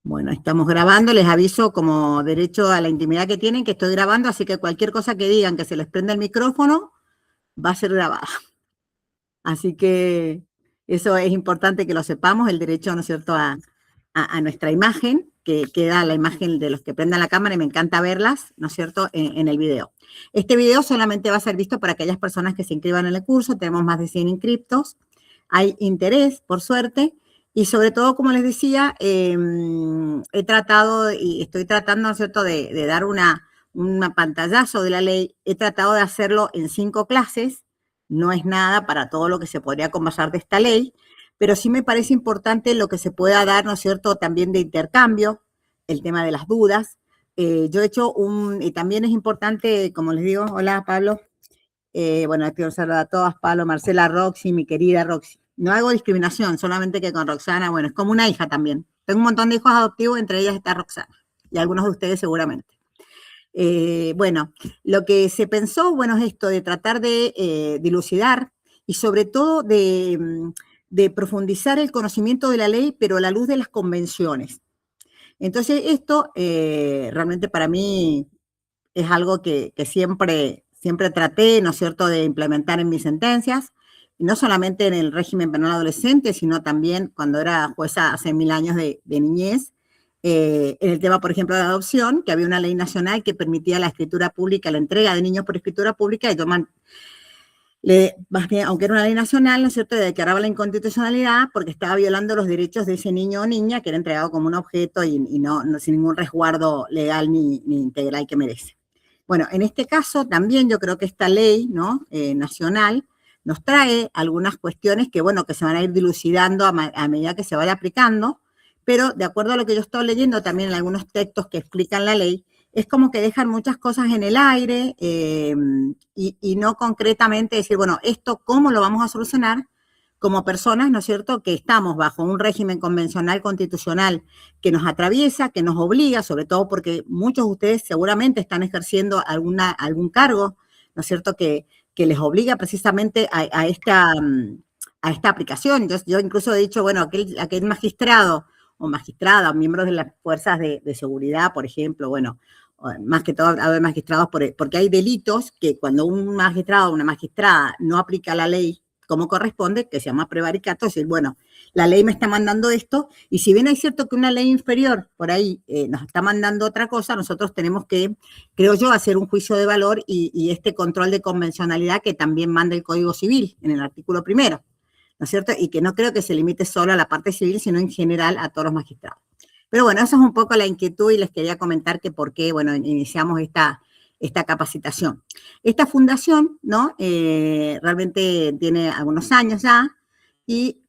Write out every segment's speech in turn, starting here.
Bueno, estamos grabando, les aviso como derecho a la intimidad que tienen que estoy grabando, así que cualquier cosa que digan que se les prenda el micrófono va a ser grabada. Así que eso es importante que lo sepamos, el derecho, ¿no es cierto?, a nuestra imagen, que queda la imagen de los que prendan la cámara y me encanta verlas, ¿no es cierto?, en el video. Este video solamente va a ser visto para aquellas personas que se inscriban en el curso, tenemos más de 100 inscriptos, hay interés, por suerte, y sobre todo, como les decía, he tratado y estoy tratando, ¿no es cierto?, de dar una pantallazo de la ley, he tratado de hacerlo en 5 clases, no es nada para todo lo que se podría conversar de esta ley, pero sí me parece importante lo que se pueda dar, ¿no es cierto?, también de intercambio, el tema de las dudas. Yo he hecho y también es importante, como les digo, hola Pablo, bueno, quiero saludar a todas, Pablo, Marcela, Roxy, mi querida Roxy. No hago discriminación, solamente que con Roxana, bueno, es como una hija también. Tengo un montón de hijos adoptivos, entre ellas está Roxana, y algunos de ustedes seguramente. Bueno, lo que se pensó, bueno, es esto de tratar de dilucidar y sobre todo de profundizar el conocimiento de la ley, pero a la luz de las convenciones. Entonces, esto realmente para mí es algo que siempre traté, ¿no es cierto?, de implementar en mis sentencias, y no solamente en el régimen penal adolescente, sino también cuando era jueza hace 1000 años de niñez, en el tema, por ejemplo, de adopción, que había una ley nacional que permitía la escritura pública, la entrega de niños por escritura pública, y más bien, aunque era una ley nacional, ¿no es cierto?, declaraba la inconstitucionalidad porque estaba violando los derechos de ese niño o niña que era entregado como un objeto y no sin ningún resguardo legal ni integral que merece. Bueno, en este caso también yo creo que esta ley, ¿no?, nacional nos trae algunas cuestiones que, bueno, que se van a ir dilucidando a medida que se vaya aplicando, pero de acuerdo a lo que yo estoy leyendo también en algunos textos que explican la ley, es como que dejan muchas cosas en el aire y no concretamente decir, bueno, esto cómo lo vamos a solucionar como personas, ¿no es cierto?, que estamos bajo un régimen convencional constitucional que nos atraviesa, que nos obliga, sobre todo porque muchos de ustedes seguramente están ejerciendo algún cargo, ¿no es cierto?, que les obliga precisamente a esta aplicación. Entonces, yo incluso he dicho, bueno, aquel magistrado o magistrada, miembros de las fuerzas de seguridad, por ejemplo, bueno, más que todo hablo de magistrados porque hay delitos que cuando un magistrado o una magistrada no aplica la ley como corresponde, que se llama prevaricato, es decir, bueno, la ley me está mandando esto, y si bien es cierto que una ley inferior por ahí nos está mandando otra cosa, nosotros tenemos que, creo yo, hacer un juicio de valor y este control de convencionalidad que también manda el Código Civil en el artículo 1, ¿no es cierto? Y que no creo que se limite solo a la parte civil, sino en general a todos los magistrados. Pero bueno, esa es un poco la inquietud y les quería comentar que por qué, bueno, iniciamos esta capacitación. Esta fundación, ¿no?, realmente tiene algunos años ya y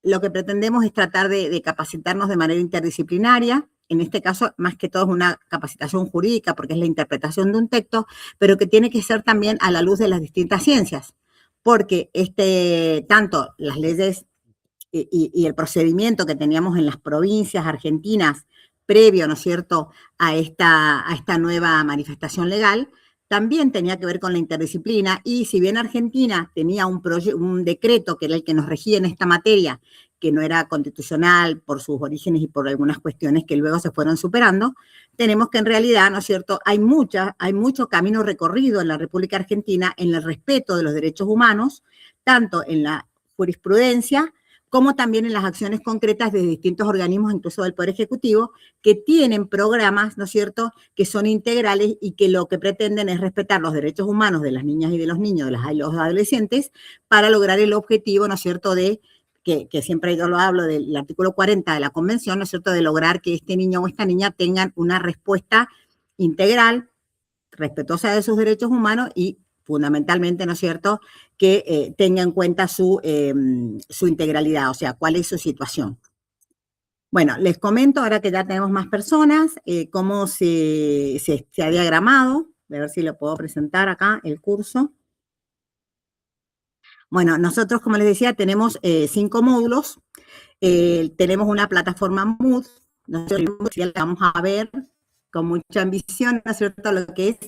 lo que pretendemos es tratar de capacitarnos de manera interdisciplinaria. En este caso, más que todo es una capacitación jurídica porque es la interpretación de un texto, pero que tiene que ser también a la luz de las distintas ciencias, porque tanto las leyes y el procedimiento que teníamos en las provincias argentinas previo, ¿no es cierto?, a esta nueva manifestación legal, también tenía que ver con la interdisciplina, y si bien Argentina tenía un decreto que era el que nos regía en esta materia, que no era constitucional por sus orígenes y por algunas cuestiones que luego se fueron superando, tenemos que en realidad, ¿no es cierto?, hay mucho camino recorrido en la República Argentina en el respeto de los derechos humanos, tanto en la jurisprudencia como también en las acciones concretas de distintos organismos, incluso del Poder Ejecutivo, que tienen programas, ¿no es cierto?, que son integrales y que lo que pretenden es respetar los derechos humanos de las niñas y de los niños, de los adolescentes, para lograr el objetivo, ¿no es cierto?, que siempre yo lo hablo del artículo 40 de la Convención, ¿no es cierto?, de lograr que este niño o esta niña tengan una respuesta integral, respetuosa de sus derechos humanos y fundamentalmente, ¿no es cierto?, que tenga en cuenta su integralidad, o sea, cuál es su situación. Bueno, les comento, ahora que ya tenemos más personas, cómo se ha diagramado, a ver si lo puedo presentar acá, el curso. Bueno, nosotros, como les decía, tenemos 5 módulos, tenemos una plataforma Mood, nosotros la vamos a ver con mucha ambición, ¿no es cierto?, lo que es.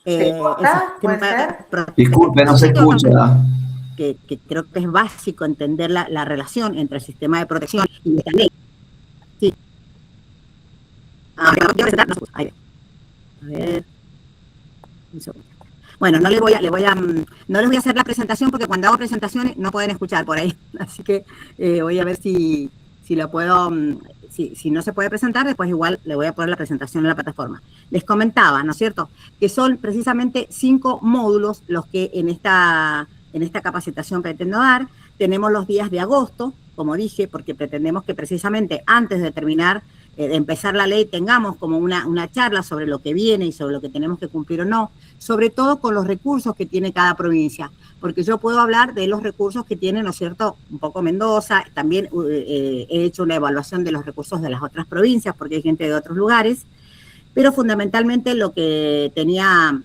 ¿Se corta? ¿Puede ser? Disculpe, no se escucha. que creo que es básico entender la relación entre el sistema de protección y esta ley. Sí. A ver, un segundo. Bueno, no les voy a hacer la presentación porque cuando hago presentaciones no pueden escuchar por ahí. Así que voy a ver si lo puedo, si no se puede presentar, después igual le voy a poner la presentación en la plataforma. Les comentaba, ¿no es cierto?, que son precisamente 5 módulos los que en esta capacitación pretendo dar. Tenemos los días de agosto, como dije, porque pretendemos que precisamente antes de terminar, de empezar la ley, tengamos como una charla sobre lo que viene y sobre lo que tenemos que cumplir o no, sobre todo con los recursos que tiene cada provincia, porque yo puedo hablar de los recursos que tiene, ¿no es cierto?, un poco Mendoza. También he hecho una evaluación de los recursos de las otras provincias, porque hay gente de otros lugares, pero fundamentalmente lo que tenía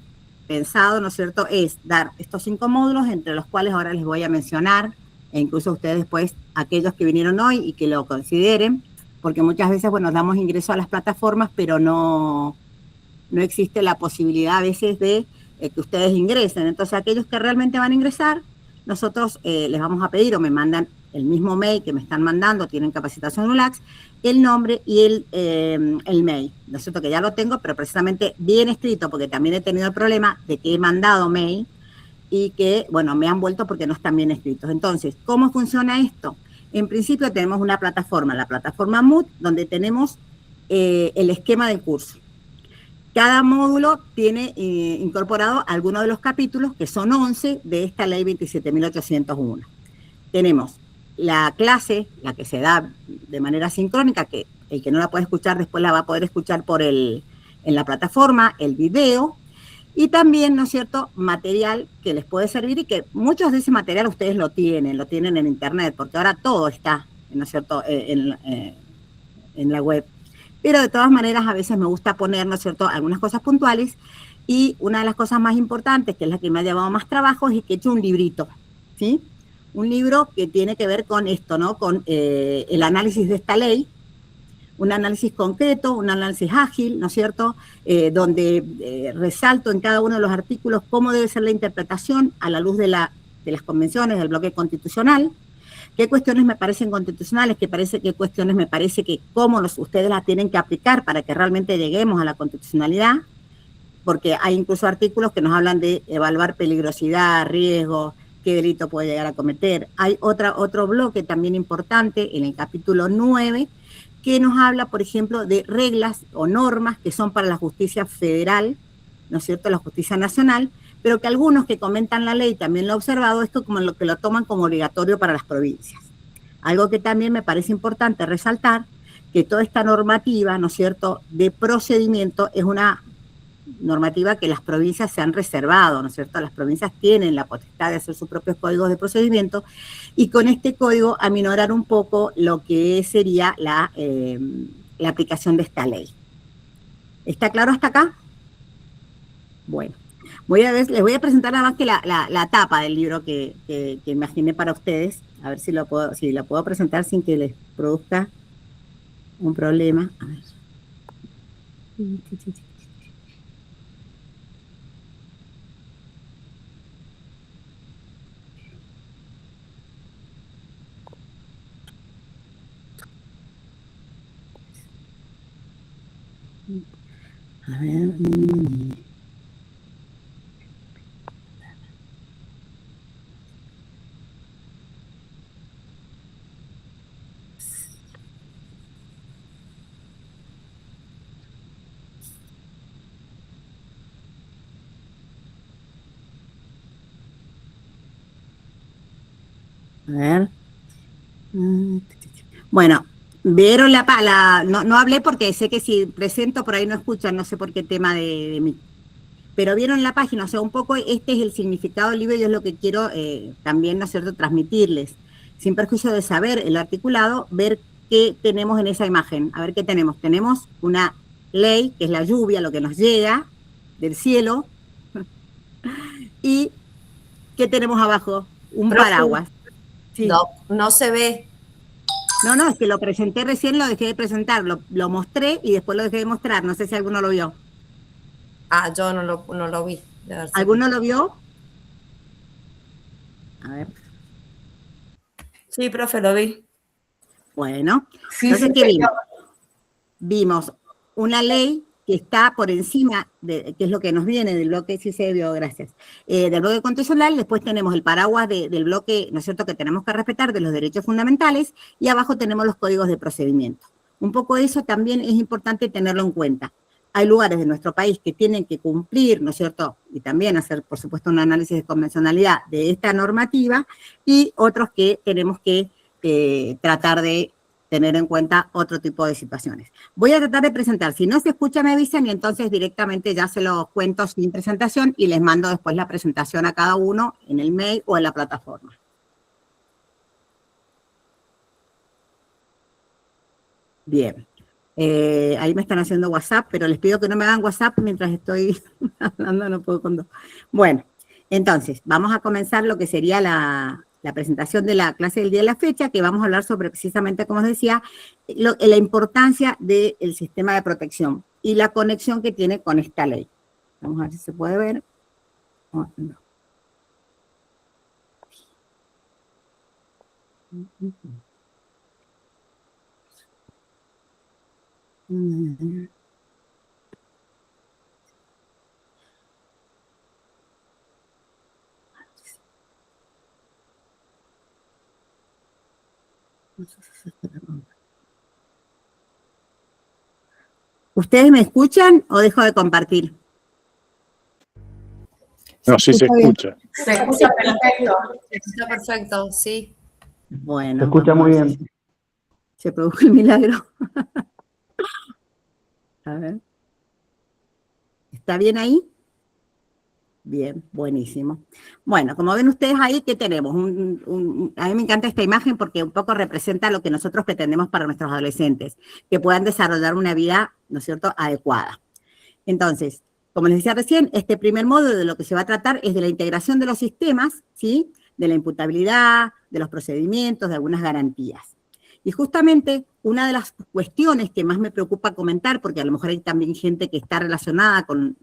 pensado, ¿no es cierto?, es dar estos 5 módulos, entre los cuales ahora les voy a mencionar, e incluso ustedes después, aquellos que vinieron hoy y que lo consideren, porque muchas veces, bueno, damos ingreso a las plataformas, pero no existe la posibilidad a veces de que ustedes ingresen. Entonces, aquellos que realmente van a ingresar, nosotros les vamos a pedir, o me mandan el mismo mail que me están mandando, tienen capacitación ULACS, el nombre y el mail. ¿No es cierto? Que ya lo tengo, pero precisamente bien escrito, porque también he tenido el problema de que he mandado mail y que, bueno, me han vuelto porque no están bien escritos. Entonces, ¿cómo funciona esto? En principio tenemos una plataforma, la plataforma Moodle, donde tenemos el esquema del curso. Cada módulo tiene incorporado algunos de los capítulos, que son 11 de esta ley 27.801. Tenemos la clase, la que se da de manera sincrónica, que el que no la puede escuchar después la va a poder escuchar en la plataforma, el video, y también, ¿no es cierto?, material que les puede servir y que muchos de ese material ustedes lo tienen en internet, porque ahora todo está, ¿no es cierto?, en la web. Pero de todas maneras a veces me gusta poner, ¿no es cierto?, algunas cosas puntuales, y una de las cosas más importantes, que es la que me ha llevado más trabajo, es que he hecho un librito, ¿sí? Un libro que tiene que ver con esto, ¿no?, con el análisis de esta ley, un análisis concreto, un análisis ágil, ¿no es cierto?, donde resalto en cada uno de los artículos cómo debe ser la interpretación a la luz de las convenciones del bloque constitucional, qué cuestiones me parecen constitucionales, qué cuestiones me parece que cómo ustedes las tienen que aplicar para que realmente lleguemos a la constitucionalidad, porque hay incluso artículos que nos hablan de evaluar peligrosidad, riesgo, qué delito puede llegar a cometer. Hay otro bloque también importante en el capítulo 9, que nos habla, por ejemplo, de reglas o normas que son para la justicia federal, ¿no es cierto?, la justicia nacional, pero que algunos que comentan la ley también lo han observado, esto como lo que lo toman como obligatorio para las provincias. Algo que también me parece importante resaltar, que toda esta normativa, ¿no es cierto?, de procedimiento es una normativa que las provincias se han reservado, ¿no es cierto? Las provincias tienen la potestad de hacer sus propios códigos de procedimiento, y con este código aminorar un poco lo que sería la aplicación de esta ley. ¿Está claro hasta acá? Bueno, les voy a presentar nada más que la tapa del libro que imaginé para ustedes, a ver si la puedo presentar sin que les produzca un problema. A ver. A ver. A ver. Bueno, vieron no hablé porque sé que si presento por ahí no escuchan, no sé por qué tema de mí. Pero vieron la página, o sea, un poco este es el significado del libro y es lo que quiero también, ¿no es cierto?, transmitirles. Sin perjuicio de saber el articulado, ver qué tenemos en esa imagen. A ver qué tenemos. Tenemos una ley, que es la lluvia, lo que nos llega del cielo. ¿Y qué tenemos abajo? Un paraguas. Sí. No se ve. No, es que lo presenté recién, lo dejé de presentar, lo mostré y después lo dejé de mostrar. No sé si alguno lo vio. Ah, yo no lo vi. ¿Alguno lo vio? A ver. Sí, profe, lo vi. Bueno, Sí, entonces, sí, ¿qué vimos? Vimos una ley que está por encima de, que es lo que nos viene del bloque, sí se vio, gracias, del bloque constitucional. Después tenemos el paraguas del bloque, ¿no es cierto?, que tenemos que respetar, de los derechos fundamentales, y abajo tenemos los códigos de procedimiento. Un poco eso también es importante tenerlo en cuenta. Hay lugares de nuestro país que tienen que cumplir, ¿no es cierto?, y también hacer, por supuesto, un análisis de convencionalidad de esta normativa, y otros que tenemos que tratar de tener en cuenta otro tipo de situaciones. Voy a tratar de presentar. Si no se escucha, me avisan y entonces directamente ya se los cuento sin presentación y les mando después la presentación a cada uno en el mail o en la plataforma. Bien. Ahí me están haciendo WhatsApp, pero les pido que no me hagan WhatsApp mientras estoy hablando, no puedo con dos. Bueno, entonces, vamos a comenzar lo que sería la presentación de la clase del día de la fecha, que vamos a hablar sobre precisamente, como os decía, la importancia del sistema de protección y la conexión que tiene con esta ley. Vamos a ver si se puede ver. Oh, no. ¿Ustedes me escuchan o dejo de compartir? No, sí se escucha. Se escucha perfecto. Está perfecto, sí. Bueno. Se escucha muy bien. Se produjo el milagro. A ver. ¿Está bien ahí? Bien, buenísimo. Bueno, como ven ustedes ahí, ¿qué tenemos? A mí me encanta esta imagen porque un poco representa lo que nosotros pretendemos para nuestros adolescentes, que puedan desarrollar una vida, ¿no es cierto?, adecuada. Entonces, como les decía recién, este primer módulo de lo que se va a tratar es de la integración de los sistemas, ¿sí?, de la imputabilidad, de los procedimientos, de algunas garantías. Y justamente una de las cuestiones que más me preocupa comentar, porque a lo mejor hay también gente que está relacionada con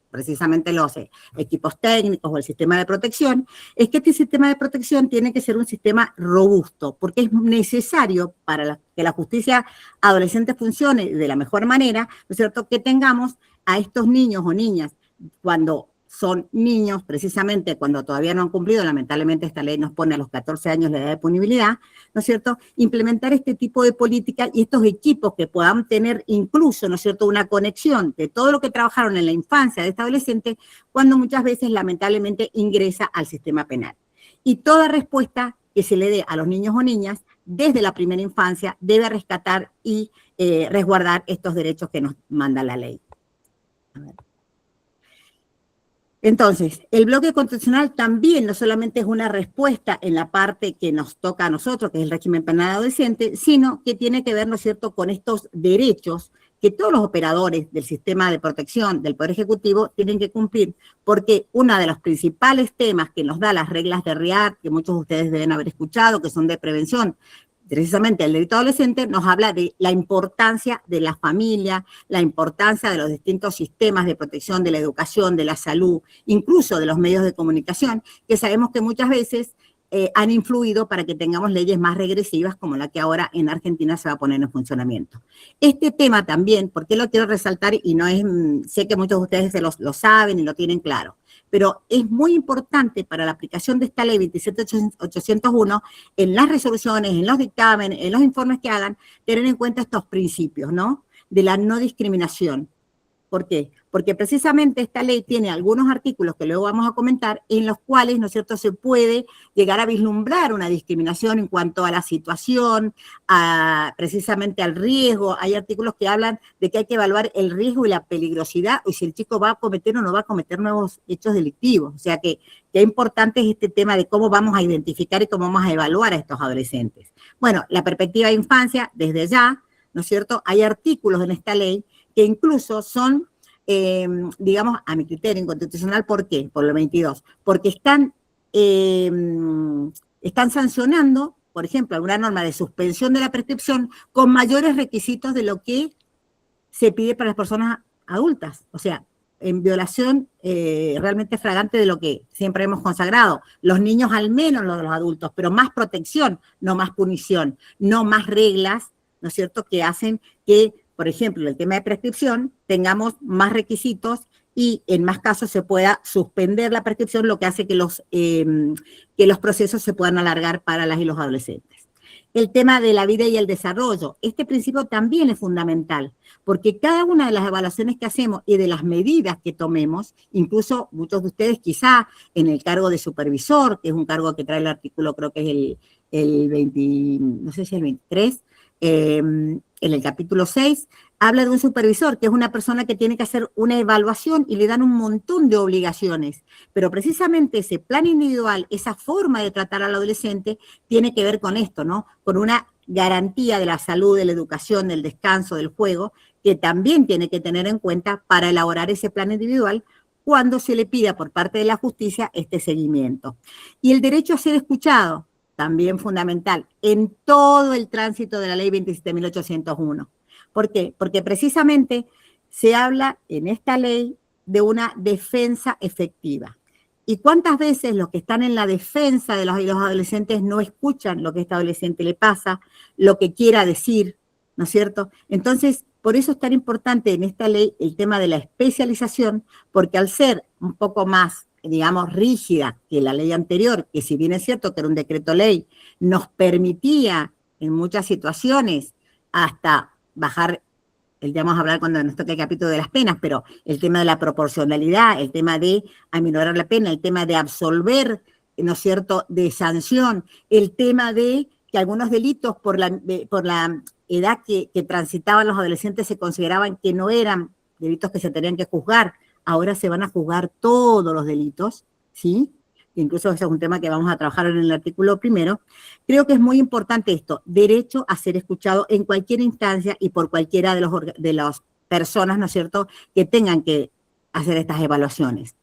precisamente los equipos técnicos o el sistema de protección, es que este sistema de protección tiene que ser un sistema robusto, porque es necesario para que la justicia adolescente funcione de la mejor manera, ¿no es cierto?, que tengamos a estos niños o niñas cuando son niños, precisamente cuando todavía no han cumplido, lamentablemente esta ley nos pone a los 14 años la edad de punibilidad, ¿no es cierto?, implementar este tipo de políticas y estos equipos que puedan tener incluso, ¿no es cierto?, una conexión de todo lo que trabajaron en la infancia de este adolescente, cuando muchas veces lamentablemente ingresa al sistema penal. Y toda respuesta que se le dé a los niños o niñas desde la primera infancia debe rescatar y resguardar estos derechos que nos manda la ley. A ver. Entonces, el bloque constitucional también no solamente es una respuesta en la parte que nos toca a nosotros, que es el régimen penal adolescente, sino que tiene que ver, ¿no es cierto?, con estos derechos que todos los operadores del sistema de protección del Poder Ejecutivo tienen que cumplir, porque uno de los principales temas que nos da las reglas de RIAD, que muchos de ustedes deben haber escuchado, que son de prevención, precisamente el delito adolescente, nos habla de la importancia de la familia, la importancia de los distintos sistemas de protección, de la educación, de la salud, incluso de los medios de comunicación, que sabemos que muchas veces han influido para que tengamos leyes más regresivas como la que ahora en Argentina se va a poner en funcionamiento. Este tema también, ¿por qué lo quiero resaltar? Y no es, sé que muchos de ustedes lo saben y lo tienen claro, pero es muy importante para la aplicación de esta ley 27801, en las resoluciones, en los dictámenes, en los informes que hagan, tener en cuenta estos principios, ¿no?, de la no discriminación. ¿Por qué? Porque precisamente esta ley tiene algunos artículos que luego vamos a comentar en los cuales, ¿no es cierto?, se puede llegar a vislumbrar una discriminación en cuanto a la situación, precisamente al riesgo. Hay artículos que hablan de que hay que evaluar el riesgo y la peligrosidad, o si el chico va a cometer o no va a cometer nuevos hechos delictivos. O sea que importante es este tema de cómo vamos a identificar y cómo vamos a evaluar a estos adolescentes. Bueno, la perspectiva de infancia, desde ya, ¿no es cierto?, hay artículos en esta ley que incluso son, digamos, a mi criterio inconstitucional. ¿Por qué? Por lo 22. Porque están sancionando, por ejemplo, alguna norma de suspensión de la prescripción con mayores requisitos de lo que se pide para las personas adultas. O sea, en violación realmente flagrante de lo que siempre hemos consagrado. Los niños al menos los adultos, pero más protección, no más punición, no más reglas, ¿no es cierto?, que hacen que, por ejemplo, en el tema de prescripción, tengamos más requisitos y en más casos se pueda suspender la prescripción, lo que hace que los procesos se puedan alargar para las y los adolescentes. El tema de la vida y el desarrollo. Este principio también es fundamental, porque cada una de las evaluaciones que hacemos y de las medidas que tomemos, incluso muchos de ustedes quizá en el cargo de supervisor, que es un cargo que trae el artículo, creo que es el 20, no sé si es el 23, en el capítulo 6, habla de un supervisor, que es una persona que tiene que hacer una evaluación y le dan un montón de obligaciones. Pero precisamente ese plan individual, esa forma de tratar al adolescente, tiene que ver con esto, ¿no? Con una garantía de la salud, de la educación, del descanso, del juego, que también tiene que tener en cuenta para elaborar ese plan individual cuando se le pida por parte de la justicia este seguimiento. Y el derecho a ser escuchado, también fundamental, en todo el tránsito de la ley 27.801. ¿Por qué? Porque precisamente se habla en esta ley de una defensa efectiva. ¿Y cuántas veces los que están en la defensa de los adolescentes no escuchan lo que a este adolescente le pasa, lo que quiera decir, ¿no es cierto? Entonces, por eso es tan importante en esta ley el tema de la especialización, porque al ser un poco más, digamos, rígida que la ley anterior, que si bien es cierto que era un decreto ley, nos permitía en muchas situaciones hasta bajar, vamos a hablar cuando nos toque el capítulo de las penas, pero el tema de la proporcionalidad, el tema de aminorar la pena, el tema de absolver, ¿no es cierto?, de sanción, el tema de que algunos delitos por la edad que transitaban los adolescentes se consideraban que no eran delitos que se tenían que juzgar, ahora se van a juzgar todos los delitos, ¿sí? Incluso ese es un tema que vamos a trabajar en el artículo primero. Creo que es muy importante esto, derecho a ser escuchado en cualquier instancia y por cualquiera de las personas, ¿no es cierto?, que tengan que hacer estas evaluaciones.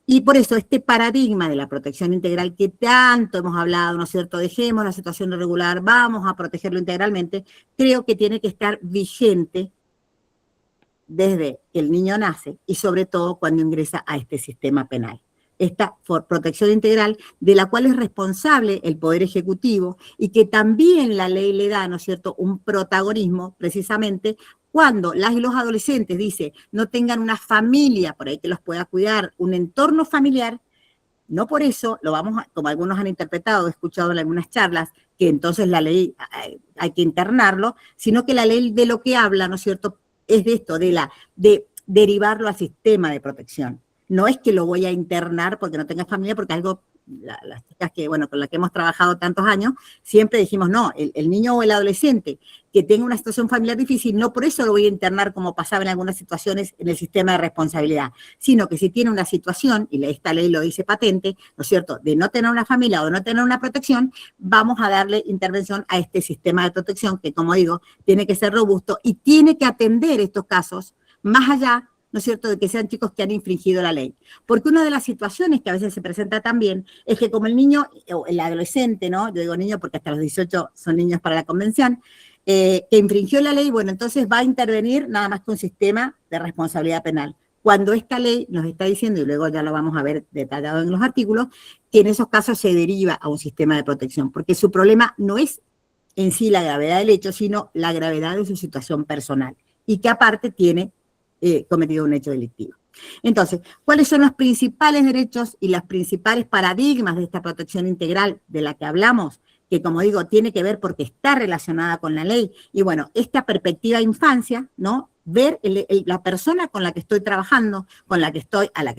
Y por eso este paradigma de la protección integral que tanto hemos hablado, ¿no es cierto?, dejemos la situación irregular, vamos a protegerlo integralmente, creo que tiene que estar vigente desde que el niño nace y sobre todo cuando ingresa a este sistema penal. Esta protección integral de la cual es responsable el Poder Ejecutivo y que también la ley le da, ¿no es cierto?, un protagonismo precisamente cuando las y los adolescentes, dice, no tengan una familia por ahí que los pueda cuidar, un entorno familiar, no por eso lo vamos a, como algunos han interpretado, he escuchado en algunas charlas, que entonces la ley hay que internarlo, sino que la ley de lo que habla, ¿no es cierto?, es de esto, de derivarlo al sistema de protección. No es que lo voy a internar porque no tenga familia, porque algo, las chicas que, bueno, con las que hemos trabajado tantos años, siempre dijimos, no, el niño o el adolescente que tenga una situación familiar difícil, no por eso lo voy a internar como pasaba en algunas situaciones en el sistema de responsabilidad, sino que si tiene una situación, y esta ley lo dice patente, ¿no es cierto?, de no tener una familia o de no tener una protección, vamos a darle intervención a este sistema de protección que, como digo, tiene que ser robusto y tiene que atender estos casos más allá, ¿no es cierto?, de que sean chicos que han infringido la ley. Porque una de las situaciones que a veces se presenta también es que como el niño, o el adolescente, ¿no?, yo digo niño porque hasta los 18 son niños para la convención, que infringió la ley, bueno, entonces va a intervenir nada más que un sistema de responsabilidad penal. Cuando esta ley nos está diciendo, y luego ya lo vamos a ver detallado en los artículos, que en esos casos se deriva a un sistema de protección, porque su problema no es en sí la gravedad del hecho, sino la gravedad de su situación personal, y que aparte tiene cometido un hecho delictivo. Entonces, ¿cuáles son los principales derechos y los principales paradigmas de esta protección integral de la que hablamos? Que, como digo, tiene que ver porque está relacionada con la ley. Y bueno, esta perspectiva de infancia, ¿no?, ver la persona con la que estoy trabajando, a la que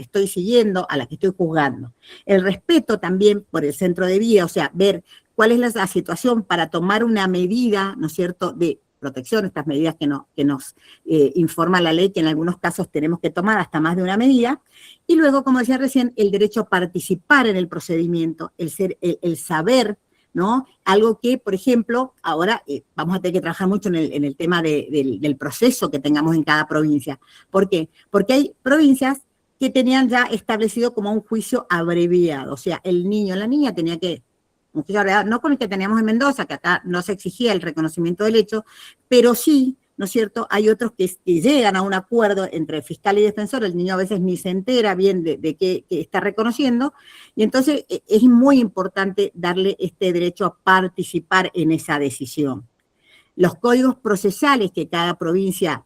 estoy siguiendo, a la que estoy juzgando. El respeto también por el centro de vida, o sea, ver cuál es la situación para tomar una medida, ¿no es cierto?, de protección, estas medidas que nos informa la ley, que en algunos casos tenemos que tomar hasta más de una medida, y luego, como decía recién, el derecho a participar en el procedimiento, el saber, ¿no? Algo que, por ejemplo, ahora vamos a tener que trabajar mucho en el tema del proceso que tengamos en cada provincia. ¿Por qué? Porque hay provincias que tenían ya establecido como un juicio abreviado, o sea, el niño o la niña tenía que, no con el que teníamos en Mendoza, que acá no se exigía el reconocimiento del hecho, pero sí ¿no es cierto? Hay otros que llegan a un acuerdo entre fiscal y defensor, el niño a veces ni se entera bien de qué está reconociendo, y entonces es muy importante darle este derecho a participar en esa decisión. Los códigos procesales que cada provincia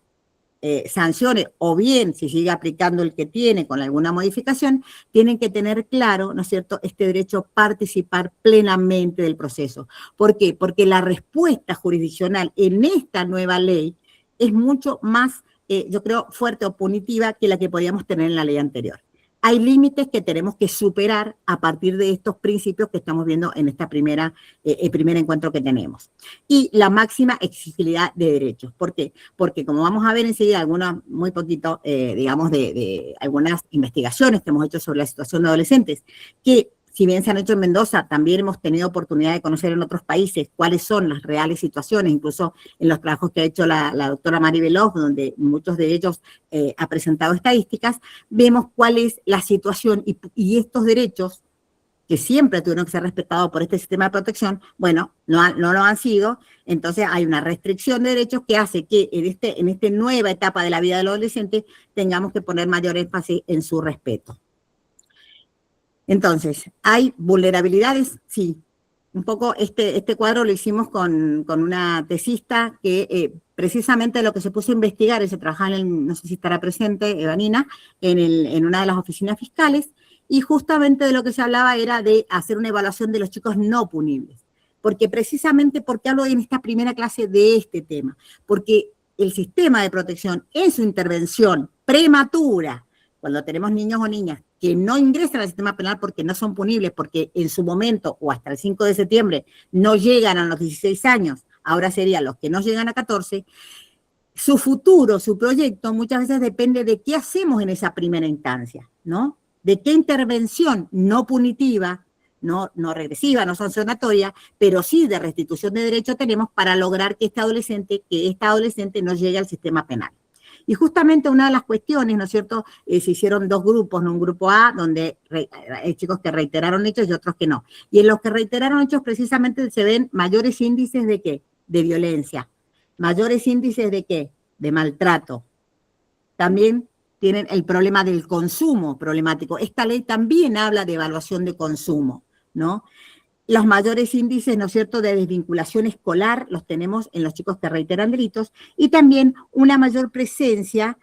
sancione, o bien si sigue aplicando el que tiene con alguna modificación, tienen que tener claro, ¿no es cierto?, este derecho a participar plenamente del proceso. ¿Por qué? Porque la respuesta jurisdiccional en esta nueva ley es mucho más, yo creo, fuerte o punitiva que la que podíamos tener en la ley anterior. Hay límites que tenemos que superar a partir de estos principios que estamos viendo en esta el primer encuentro que tenemos. Y la máxima exigibilidad de derechos. ¿Por qué? Porque como vamos a ver enseguida, algunas, muy poquito, digamos, de algunas investigaciones que hemos hecho sobre la situación de adolescentes, que si bien se han hecho en Mendoza, también hemos tenido oportunidad de conocer en otros países cuáles son las reales situaciones, incluso en los trabajos que ha hecho la doctora Mari Veloz, donde muchos de ellos ha presentado estadísticas, vemos cuál es la situación y estos derechos que siempre tuvieron que ser respetados por este sistema de protección, bueno, no lo han sido, entonces hay una restricción de derechos que hace que en esta nueva etapa de la vida del adolescente tengamos que poner mayor énfasis en su respeto. Entonces, ¿hay vulnerabilidades? Sí. Un poco este cuadro lo hicimos con una tesista que precisamente lo que se puso a investigar, y se trabajaba no sé si estará presente, Evanina, en una de las oficinas fiscales, y justamente de lo que se hablaba era de hacer una evaluación de los chicos no punibles. Porque precisamente, ¿por qué hablo en esta primera clase de este tema? Porque el sistema de protección en su intervención prematura, cuando tenemos niños o niñas que no ingresan al sistema penal porque no son punibles, porque en su momento o hasta el 5 de septiembre no llegan a los 16 años, ahora serían los que no llegan a 14, su futuro, su proyecto muchas veces depende de qué hacemos en esa primera instancia, ¿no? De qué intervención no punitiva, no regresiva, no sancionatoria, pero sí de restitución de derechos tenemos para lograr que esta adolescente no llegue al sistema penal. Y justamente una de las cuestiones, ¿no es cierto?, se hicieron dos grupos, ¿no? Un grupo A, donde hay chicos que reiteraron hechos y otros que no. Y en los que reiteraron hechos precisamente se ven mayores índices de ¿qué? De violencia. Mayores índices de ¿qué? De maltrato. También tienen el problema del consumo problemático. Esta ley también habla de evaluación de consumo, ¿no? Los mayores índices, ¿no es cierto?, de desvinculación escolar los tenemos en los chicos que reiteran delitos, y también una mayor presencia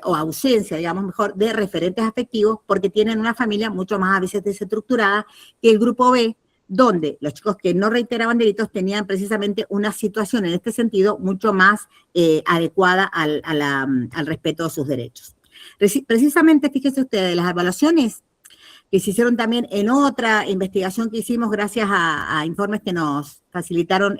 o ausencia, digamos mejor, de referentes afectivos, porque tienen una familia mucho más a veces desestructurada que el grupo B, donde los chicos que no reiteraban delitos tenían precisamente una situación en este sentido mucho más adecuada al respeto de sus derechos. Precisamente, fíjense ustedes, las evaluaciones que se hicieron también en otra investigación que hicimos gracias a informes que nos facilitaron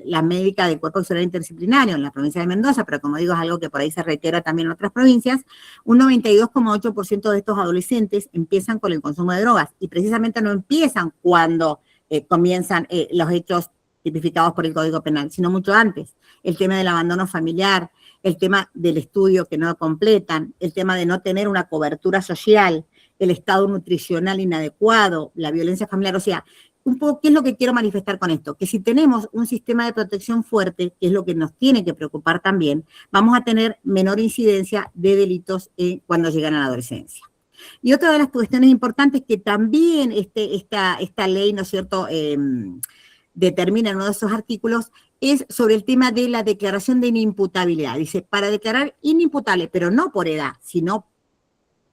la médica del Cuerpo Auxiliar Interdisciplinario en la provincia de Mendoza, pero como digo, es algo que por ahí se reitera también en otras provincias. Un 92,8% de estos adolescentes empiezan con el consumo de drogas, y precisamente no empiezan cuando comienzan los hechos tipificados por el Código Penal, sino mucho antes. El tema del abandono familiar, el tema del estudio que no completan, el tema de no tener una cobertura social, el estado nutricional inadecuado, la violencia familiar. O sea, un poco, ¿qué es lo que quiero manifestar con esto? Que si tenemos un sistema de protección fuerte, que es lo que nos tiene que preocupar también, vamos a tener menor incidencia de delitos cuando llegan a la adolescencia. Y otra de las cuestiones importantes que también esta ley, ¿no es cierto?, determina en uno de esos artículos, es sobre el tema de la declaración de inimputabilidad. Dice, para declarar inimputable, pero no por edad, sino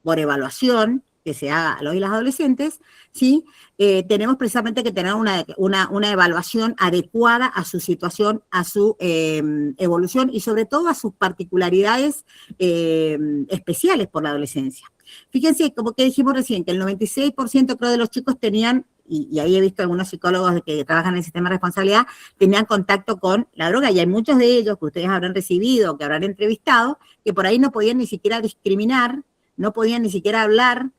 por evaluación que se haga a los y las adolescentes, ¿sí? Tenemos precisamente que tener una evaluación adecuada a su situación, a su evolución y sobre todo a sus particularidades especiales por la adolescencia. Fíjense, como que dijimos recién, que el 96% creo de los chicos tenían, y ahí he visto algunos psicólogos que trabajan en el sistema de responsabilidad, tenían contacto con la droga, y hay muchos de ellos que ustedes habrán recibido, que habrán entrevistado, que por ahí no podían ni siquiera discriminar, no podían ni siquiera hablar,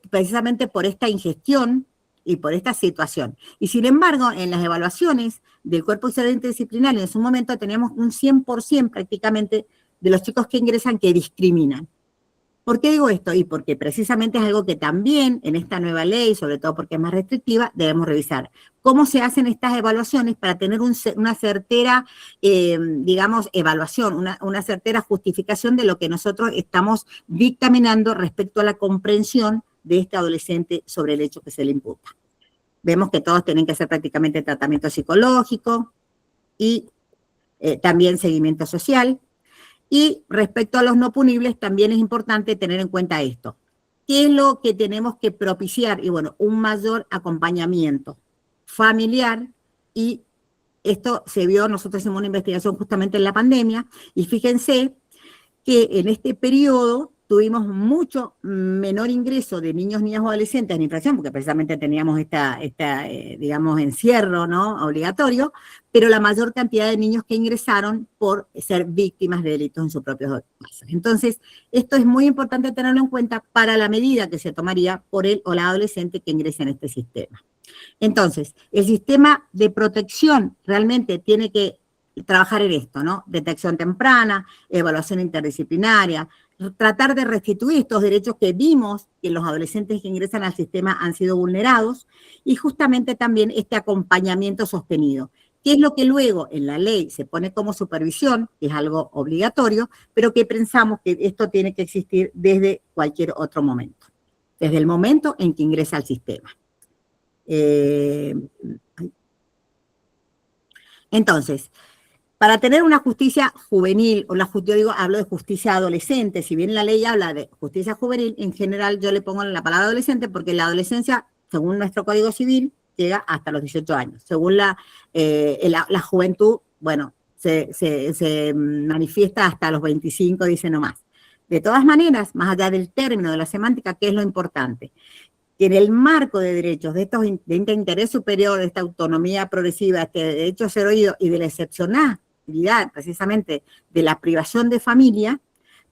precisamente por esta ingestión y por esta situación. Y sin embargo, en las evaluaciones del Cuerpo Auxiliar Interdisciplinario, en su momento teníamos un 100% prácticamente de los chicos que ingresan que discriminan. ¿Por qué digo esto? Y porque precisamente es algo que también en esta nueva ley, sobre todo porque es más restrictiva, debemos revisar. ¿Cómo se hacen estas evaluaciones para tener una certera, digamos, evaluación, una certera justificación de lo que nosotros estamos dictaminando respecto a la comprensión de este adolescente sobre el hecho que se le imputa? Vemos que todos tienen que hacer prácticamente tratamiento psicológico y también seguimiento social. Y respecto a los no punibles, también es importante tener en cuenta esto. ¿Qué es lo que tenemos que propiciar? Y bueno, un mayor acompañamiento familiar, y esto se vio, nosotros hicimos una investigación justamente en la pandemia, y fíjense que en este periodo tuvimos mucho menor ingreso de niños, niñas o adolescentes en infracción, porque precisamente teníamos digamos, encierro, ¿no?, obligatorio, pero la mayor cantidad de niños que ingresaron por ser víctimas de delitos en sus propios casas. Entonces, esto es muy importante tenerlo en cuenta para la medida que se tomaría por él o la adolescente que ingrese en este sistema. Entonces, el sistema de protección realmente tiene que trabajar en esto, ¿no? Detección temprana, evaluación interdisciplinaria, tratar de restituir estos derechos que vimos que los adolescentes que ingresan al sistema han sido vulnerados, y justamente también este acompañamiento sostenido, que es lo que luego en la ley se pone como supervisión, que es algo obligatorio, pero que pensamos que esto tiene que existir desde cualquier otro momento, desde el momento en que ingresa al sistema. Entonces, para tener una justicia juvenil, hablo de justicia adolescente, si bien la ley habla de justicia juvenil, en general yo le pongo la palabra adolescente porque la adolescencia, según nuestro Código Civil, llega hasta los 18 años. Según la juventud, bueno, se manifiesta hasta los 25, dice nomás. De todas maneras, más allá del término, de la semántica, ¿qué es lo importante? Que en el marco de derechos de este interés superior, de esta autonomía progresiva, este derecho a ser oído y de la excepcionalidad, precisamente, de la privación de familia,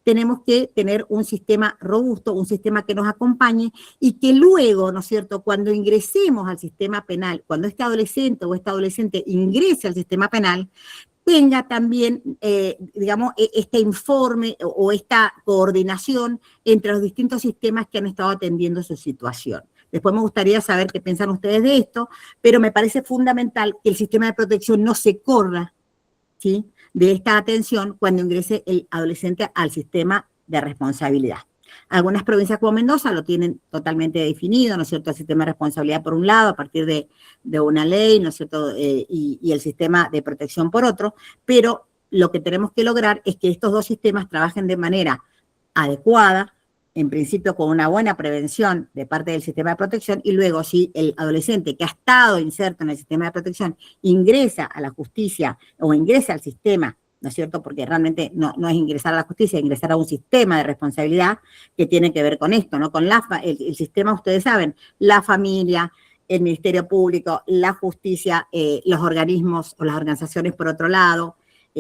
tenemos que tener un sistema robusto, un sistema que nos acompañe y que luego, ¿no es cierto?, cuando ingresemos al sistema penal, cuando este adolescente o esta adolescente ingrese al sistema penal, tenga también, digamos, este informe o esta coordinación entre los distintos sistemas que han estado atendiendo su situación. Después me gustaría saber qué piensan ustedes de esto, pero me parece fundamental que el sistema de protección no se corra, ¿sí?, de esta atención cuando ingrese el adolescente al sistema de responsabilidad. Algunas provincias como Mendoza lo tienen totalmente definido, ¿no es cierto?, el sistema de responsabilidad por un lado, a partir de una ley, ¿no es cierto?, y el sistema de protección por otro, pero lo que tenemos que lograr es que estos dos sistemas trabajen de manera adecuada, en principio con una buena prevención de parte del sistema de protección, y luego si el adolescente que ha estado inserto en el sistema de protección ingresa a la justicia o ingresa al sistema, ¿no es cierto?, porque realmente no es ingresar a la justicia, es ingresar a un sistema de responsabilidad que tiene que ver con esto, ¿no?, con el sistema, ustedes saben, la familia, el Ministerio Público, la justicia, los organismos o las organizaciones por otro lado.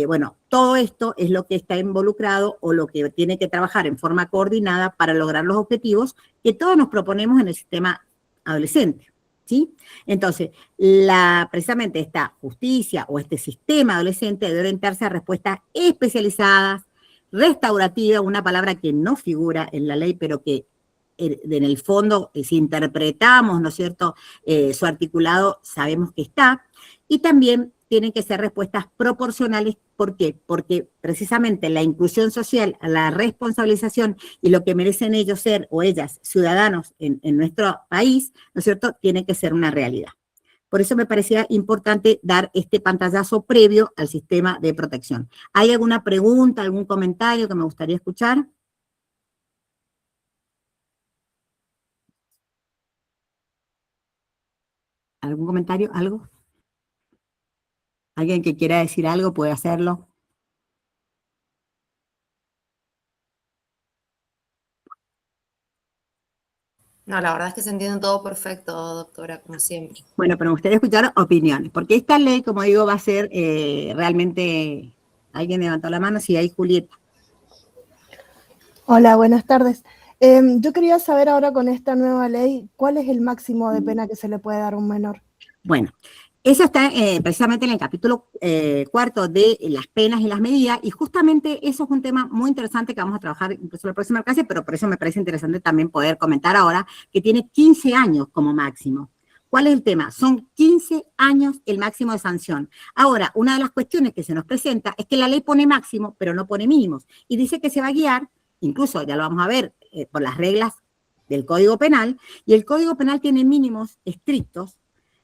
Bueno, todo esto es lo que está involucrado o lo que tiene que trabajar en forma coordinada para lograr los objetivos que todos nos proponemos en el sistema adolescente, ¿sí? Entonces, precisamente esta justicia o este sistema adolescente debe orientarse a respuestas especializadas, restaurativas, una palabra que no figura en la ley, pero que en el fondo, si interpretamos, ¿no es cierto?, su articulado, sabemos que está, y también tienen que ser respuestas proporcionales. ¿Por qué? Porque precisamente la inclusión social, la responsabilización y lo que merecen ellos ser o ellas ciudadanos en nuestro país, ¿no es cierto?, tiene que ser una realidad. Por eso me parecía importante dar este pantallazo previo al sistema de protección. ¿Hay alguna pregunta, algún comentario que me gustaría escuchar? ¿Algún comentario? ¿Algo? ¿Alguien que quiera decir algo puede hacerlo? No, la verdad es que se entiende todo perfecto, doctora, como siempre. Bueno, pero me gustaría escuchar opiniones, porque esta ley, como digo, va a ser realmente... ¿Alguien levantó la mano? Sí, ahí Julieta. Hola, buenas tardes. Yo quería saber ahora con esta nueva ley, ¿cuál es el máximo de pena que se le puede dar a un menor? Bueno, eso está precisamente en el capítulo 4 de las penas y las medidas, y justamente eso es un tema muy interesante que vamos a trabajar incluso en la próxima clase, pero por eso me parece interesante también poder comentar ahora que tiene 15 años como máximo. ¿cuál es el tema? Son 15 años el máximo de sanción. Ahora, una de las cuestiones que se nos presenta es que la ley pone máximo, pero no pone mínimos. Y dice que se va a guiar, incluso ya lo vamos a ver, por las reglas del Código Penal, y el Código Penal tiene mínimos estrictos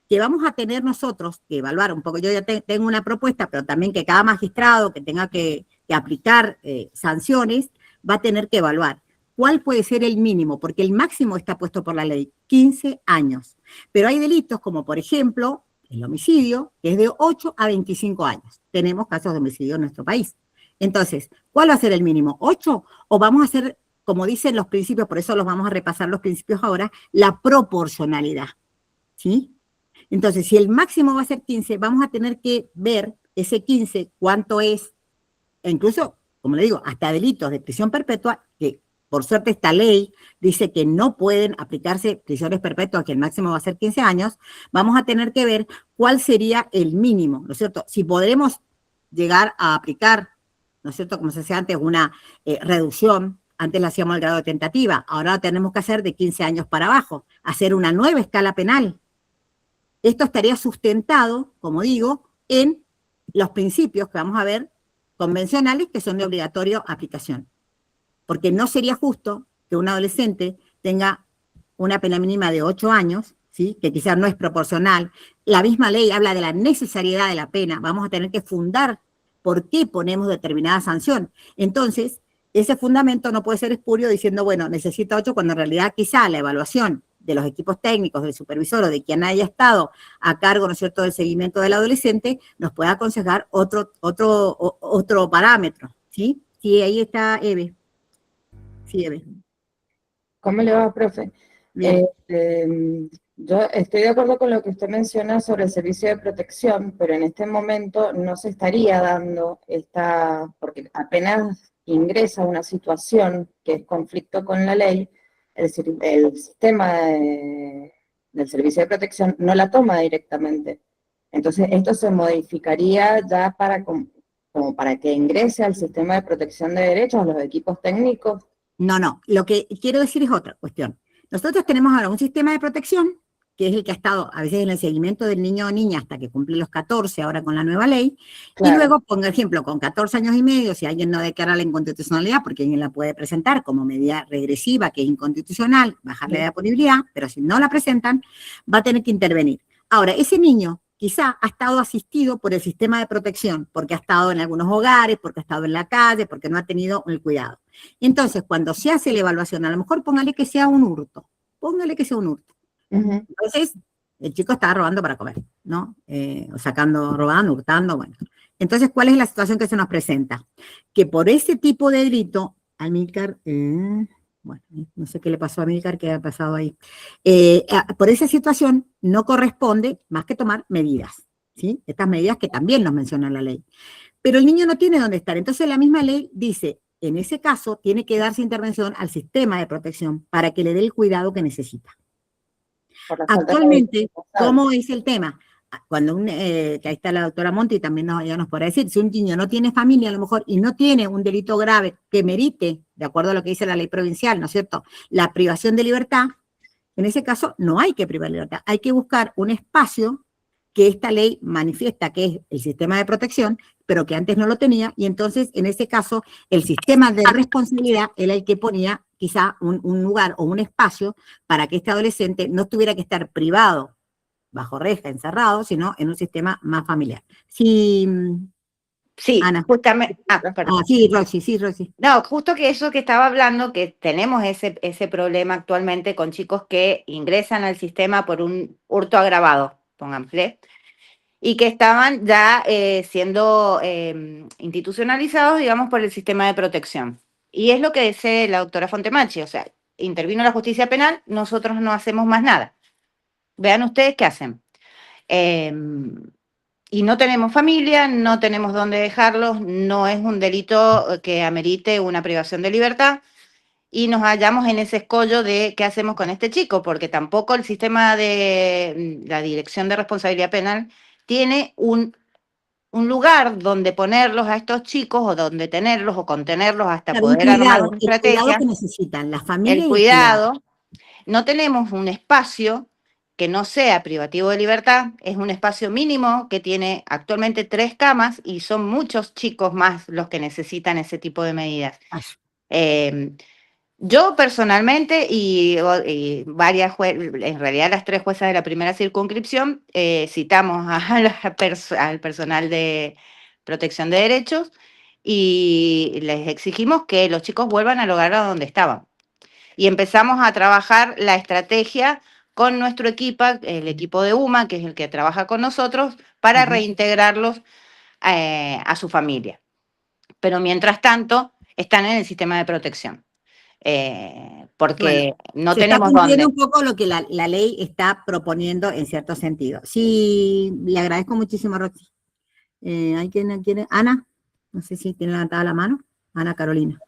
que vamos a tener nosotros que evaluar un poco. Yo ya tengo una propuesta, pero también que cada magistrado que tenga que aplicar sanciones va a tener que evaluar cuál puede ser el mínimo, porque el máximo está puesto por la ley, 15 años. Pero hay delitos como, por ejemplo, el homicidio, que es de 8 a 25 años. Tenemos casos de homicidio en nuestro país. Entonces, ¿cuál va a ser el mínimo? ¿8? ¿O vamos a hacer, como dicen los principios, por eso los vamos a repasar los principios ahora, la proporcionalidad? ¿Sí? Entonces, si el máximo va a ser 15, vamos a tener que ver ese 15, cuánto es, e incluso, como le digo, hasta delitos de prisión perpetua, que por suerte esta ley dice que no pueden aplicarse prisiones perpetuas, que el máximo va a ser 15 años, vamos a tener que ver cuál sería el mínimo, ¿no es cierto? Si podremos llegar a aplicar, ¿no es cierto?, como se hacía antes, una reducción. Antes la hacíamos al grado de tentativa, ahora la tenemos que hacer de 15 años para abajo, hacer una nueva escala penal. Esto estaría sustentado, como digo, en los principios que vamos a ver convencionales que son de obligatoria aplicación. Porque no sería justo que un adolescente tenga una pena mínima de 8 años, ¿sí?, que quizás no es proporcional. La misma ley habla de la necesariedad de la pena. Vamos a tener que fundar por qué ponemos determinada sanción. Entonces, ese fundamento no puede ser espurio diciendo, bueno, necesita 8, cuando en realidad quizá la evaluación de los equipos técnicos, del supervisor o de quien haya estado a cargo, ¿no es cierto?, del seguimiento del adolescente, nos puede aconsejar otro parámetro, ¿sí? Sí, ahí está Eve. Sí, Eve. ¿Cómo le va, profe? Bien. Yo estoy de acuerdo con lo que usted menciona sobre el servicio de protección, pero en este momento no se estaría dando porque apenas ingresa una situación que es conflicto con la ley, el sistema del servicio de protección no la toma directamente. Entonces, esto se modificaría ya como para que ingrese al sistema de protección de derechos, a los equipos técnicos. No, lo que quiero decir es otra cuestión. Nosotros tenemos ahora un sistema de protección, que es el que ha estado a veces en el seguimiento del niño o niña hasta que cumple los 14, ahora con la nueva ley, claro. Y luego, por ejemplo, con 14 años y medio, si alguien no declara la inconstitucionalidad, porque alguien la puede presentar como medida regresiva, que es inconstitucional, bajarle la punibilidad, pero si no la presentan, va a tener que intervenir. Ahora, ese niño quizá ha estado asistido por el sistema de protección, porque ha estado en algunos hogares, porque ha estado en la calle, porque no ha tenido el cuidado. Entonces, cuando se hace la evaluación, a lo mejor póngale que sea un hurto. Entonces, el chico estaba robando para comer, ¿no? Robando, hurtando, bueno. Entonces, ¿cuál es la situación que se nos presenta? Que por ese tipo de delito, Amílcar, bueno, no sé qué le pasó a Amílcar, qué ha pasado ahí. Por esa situación no corresponde más que tomar medidas, ¿sí? Estas medidas que también nos menciona la ley. Pero el niño no tiene dónde estar. Entonces, la misma ley dice, en ese caso, tiene que darse intervención al sistema de protección para que le dé el cuidado que necesita. Actualmente, ¿cómo es el tema? Cuando que ahí está la doctora Monti, también ya nos podrá decir, si un niño no tiene familia a lo mejor y no tiene un delito grave que merite, de acuerdo a lo que dice la ley provincial, ¿no es cierto?, la privación de libertad, en ese caso no hay que privar libertad, hay que buscar un espacio que esta ley manifiesta que es el sistema de protección, pero que antes no lo tenía, y entonces en ese caso el sistema de responsabilidad era el que ponía quizá un lugar o un espacio para que este adolescente no tuviera que estar privado, bajo reja, encerrado, sino en un sistema más familiar. Sí, Ana. Justamente. Perdón. Sí, Roxy. No, justo que eso que estaba hablando, que tenemos ese problema actualmente con chicos que ingresan al sistema por un hurto agravado, pongámosle, y que estaban ya siendo institucionalizados, digamos, por el sistema de protección. Y es lo que dice la doctora Fontemachi, o sea, intervino la justicia penal, nosotros no hacemos más nada. Vean ustedes qué hacen. Y no tenemos familia, no tenemos dónde dejarlos, no es un delito que amerite una privación de libertad, y nos hallamos en ese escollo de qué hacemos con este chico, porque tampoco el sistema de la Dirección de Responsabilidad Penal tiene un lugar donde ponerlos a estos chicos, o donde tenerlos, o contenerlos hasta poder armar una estrategia. El cuidado que necesitan, la familia. El cuidado. No tenemos un espacio que no sea privativo de libertad, es un espacio mínimo que tiene actualmente 3 camas y son muchos chicos más los que necesitan ese tipo de medidas. Yo personalmente y varias en realidad las 3 juezas de la primera circunscripción, citamos al personal de protección de derechos y les exigimos que los chicos vuelvan al hogar a donde estaban. Y empezamos a trabajar la estrategia con nuestro equipo, el equipo de UMA, que es el que trabaja con nosotros, para reintegrarlos a su familia. Pero mientras tanto, están en el sistema de protección. Porque no tenemos dónde. Se está cumpliendo un poco lo que la ley está proponiendo en cierto sentido. Sí, le agradezco muchísimo, Roxy. ¿Hay quien quiere? Ana, no sé si tiene levantada la mano. Ana Carolina.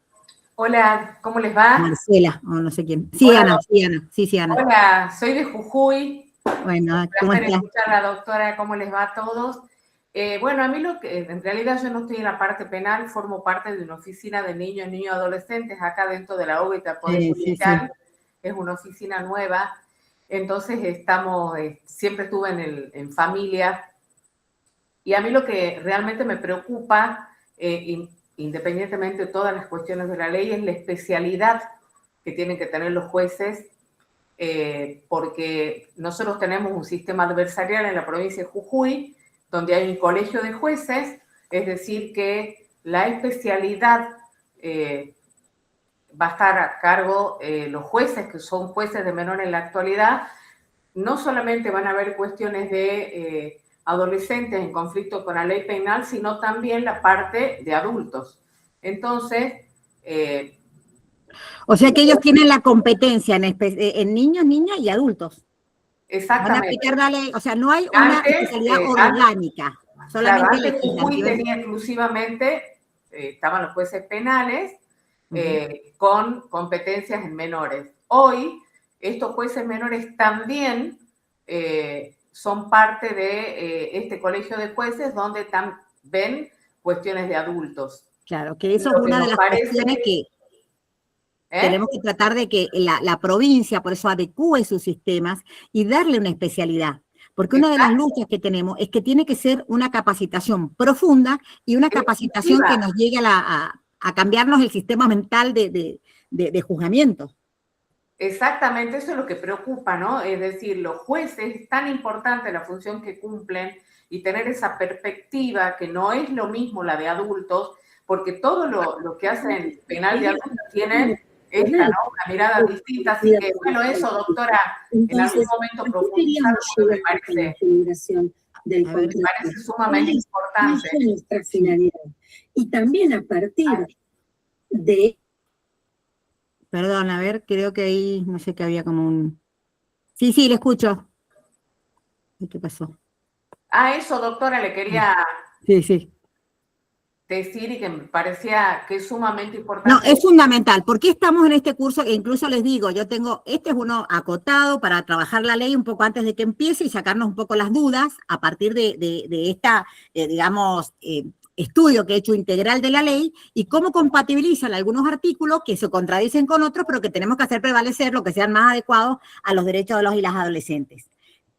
Hola, ¿cómo les va? Marcela, o no sé quién. Sí, Hola, Ana, sí, Ana. Sí, Ana. Hola, soy de Jujuy. Bueno, ¿cómo estás? Escuchar a la doctora, ¿cómo les va a todos? Bueno, a mí en realidad yo no estoy en la parte penal, formo parte de una oficina de niños y adolescentes acá dentro de la OBETA Poder Judicial. Es una oficina nueva, entonces siempre estuve en familia, y a mí lo que realmente me preocupa, independientemente de todas las cuestiones de la ley, es la especialidad que tienen que tener los jueces, porque nosotros tenemos un sistema adversarial en la provincia de Jujuy, donde hay un colegio de jueces, es decir, que la especialidad va a estar a cargo los jueces, que son jueces de menor en la actualidad. No solamente van a haber cuestiones de adolescentes en conflicto con la ley penal, sino también la parte de adultos. Entonces... o sea que ellos tienen la competencia en niños, niñas y adultos. Exactamente. Van a aplicar la ley, o sea, no hay una especialidad orgánica. Solamente claro, antes Jujuy tenía exclusivamente, estaban los jueces penales con competencias en menores. Hoy, estos jueces menores también son parte de este colegio de jueces donde ven cuestiones de adultos. Claro, que eso es una de las cuestiones que tenemos que tratar de que la provincia, por eso adecúe sus sistemas y darle una especialidad. Porque una de las luchas que tenemos es que tiene que ser una capacitación profunda y una capacitación que nos llegue a cambiarnos el sistema mental de juzgamiento. Exactamente, eso es lo que preocupa, ¿no? Es decir, los jueces, es tan importante la función que cumplen y tener esa perspectiva que no es lo mismo la de adultos, porque todo lo que hacen penal de adultos tienen esta, ¿no? Una mirada distinta. Así que, bueno, eso, doctora, en algún momento profundizar, me parece sumamente importante. Es nuestra finalidad. Y también a partir de... Perdón, a ver, creo que ahí, no sé, que había como un... Sí, le escucho. ¿Qué pasó? Eso, doctora, le quería... Sí. Decir, y que me parecía que es sumamente importante. No, es fundamental. ¿Por qué estamos en este curso? E incluso les digo, yo tengo, este es uno acotado para trabajar la ley un poco antes de que empiece y sacarnos un poco las dudas a partir de esta, digamos, estudio que he hecho integral de la ley y cómo compatibilizan algunos artículos que se contradicen con otros, pero que tenemos que hacer prevalecer lo que sean más adecuados a los derechos de los y las adolescentes.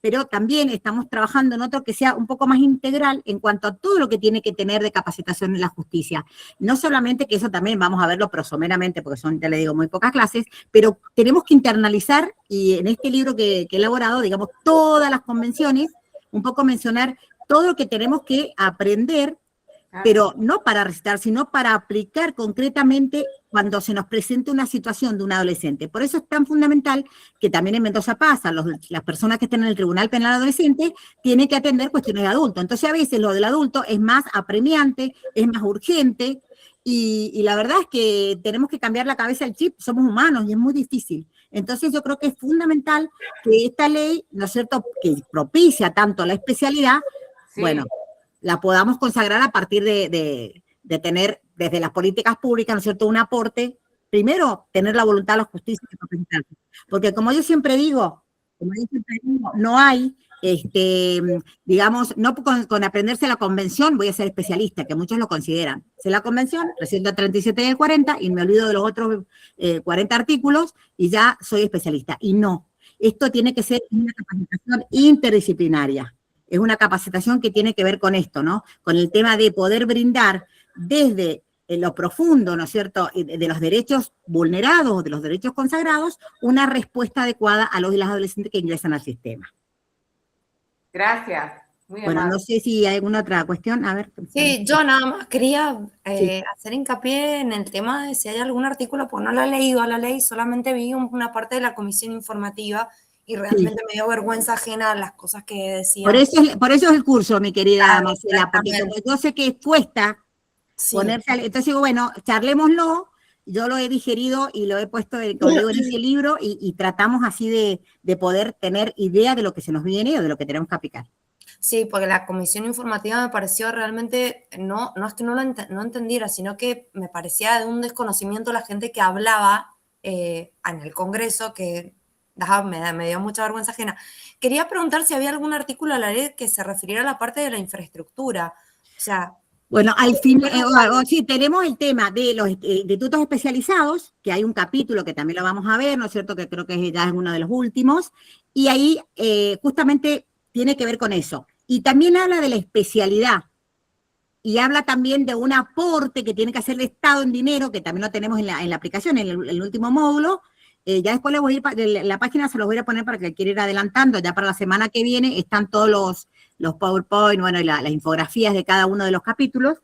Pero también estamos trabajando en otro que sea un poco más integral en cuanto a todo lo que tiene que tener de capacitación en la justicia. No solamente que eso también vamos a verlo, pero someramente, porque son, ya le digo, muy pocas clases, pero tenemos que internalizar, y en este libro que he elaborado, digamos, todas las convenciones, un poco mencionar todo lo que tenemos que aprender, pero no para recitar, sino para aplicar concretamente cuando se nos presente una situación de un adolescente. Por eso es tan fundamental que también en Mendoza pasa, las personas que están en el Tribunal Penal Adolescente tienen que atender cuestiones de adulto. Entonces a veces lo del adulto es más apremiante, es más urgente, y la verdad es que tenemos que cambiar la cabeza del chip, somos humanos y es muy difícil. Entonces yo creo que es fundamental que esta ley, ¿no es cierto?, que propicia tanto la especialidad, bueno, la podamos consagrar a partir de tener desde las políticas públicas, ¿no es cierto?, un aporte. Primero, tener la voluntad de la justicia de capacitarse. Porque como yo siempre digo, no hay, digamos, no con aprenderse la convención voy a ser especialista, que muchos lo consideran. Sé la convención, recién el 37 y el 40, y me olvido de los otros 40 artículos, y ya soy especialista. Y no. esto tiene que ser una capacitación interdisciplinaria. Es una capacitación que tiene que ver con esto, ¿no? Con el tema de poder brindar desde lo profundo, ¿no es cierto?, de los derechos vulnerados, de los derechos consagrados, una respuesta adecuada a los y las adolescentes que ingresan al sistema. Gracias. Muy Bueno, amable. no sé si hay alguna otra cuestión. A ver. Sí, yo nada más quería Sí. hacer hincapié en el tema de si hay algún artículo, pues no lo he leído a la ley, solamente vi una parte de la comisión informativa y realmente me dio vergüenza ajena las cosas que decían. Por eso es el curso, mi querida Claro, Marcela, porque exactamente. como yo sé que cuesta Sí. ponerse, entonces digo, bueno, charlémoslo, yo lo he digerido y lo he puesto, como digo, en ese libro y tratamos así de poder tener idea de lo que se nos viene o de lo que tenemos que aplicar. Sí, porque la comisión informativa me pareció realmente, no es que no entendiera, sino que me parecía de un desconocimiento la gente que hablaba en el Congreso, que me dio mucha vergüenza ajena. Quería preguntar si había algún artículo de la ley que se refiriera a la parte de la infraestructura. O sea, bueno, al fin, sí, tenemos el tema de los institutos especializados, que hay un capítulo que también lo vamos a ver, ¿no es cierto?, que creo que ya es uno de los últimos, y ahí justamente tiene que ver con eso. Y también habla de la especialidad, y habla también de un aporte que tiene que hacer el Estado en dinero, que también lo tenemos en la aplicación, en el último módulo. Ya después les voy a ir, la página se los voy a poner para que quiera ir adelantando, ya para la semana que viene están todos los PowerPoint, bueno, y las infografías de cada uno de los capítulos,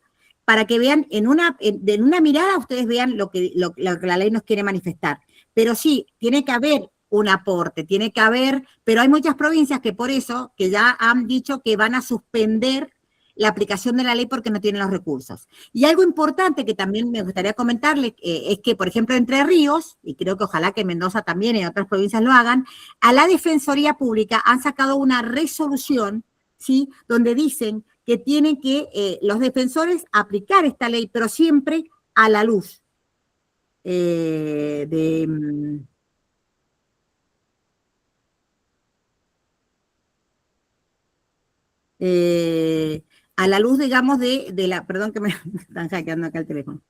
para que vean, en una mirada ustedes vean lo que la ley nos quiere manifestar. Pero sí, tiene que haber un aporte, tiene que haber, pero hay muchas provincias que por eso, que ya han dicho que van a suspender la aplicación de la ley porque no tienen los recursos. Y algo importante que también me gustaría comentarles es que, por ejemplo, Entre Ríos, y creo que ojalá que Mendoza también y otras provincias lo hagan, a la Defensoría Pública han sacado una resolución, ¿sí?, donde dicen que tienen que los defensores aplicar esta ley, pero siempre a la luz a la luz, digamos, de la, perdón que me están hackeando acá el teléfono,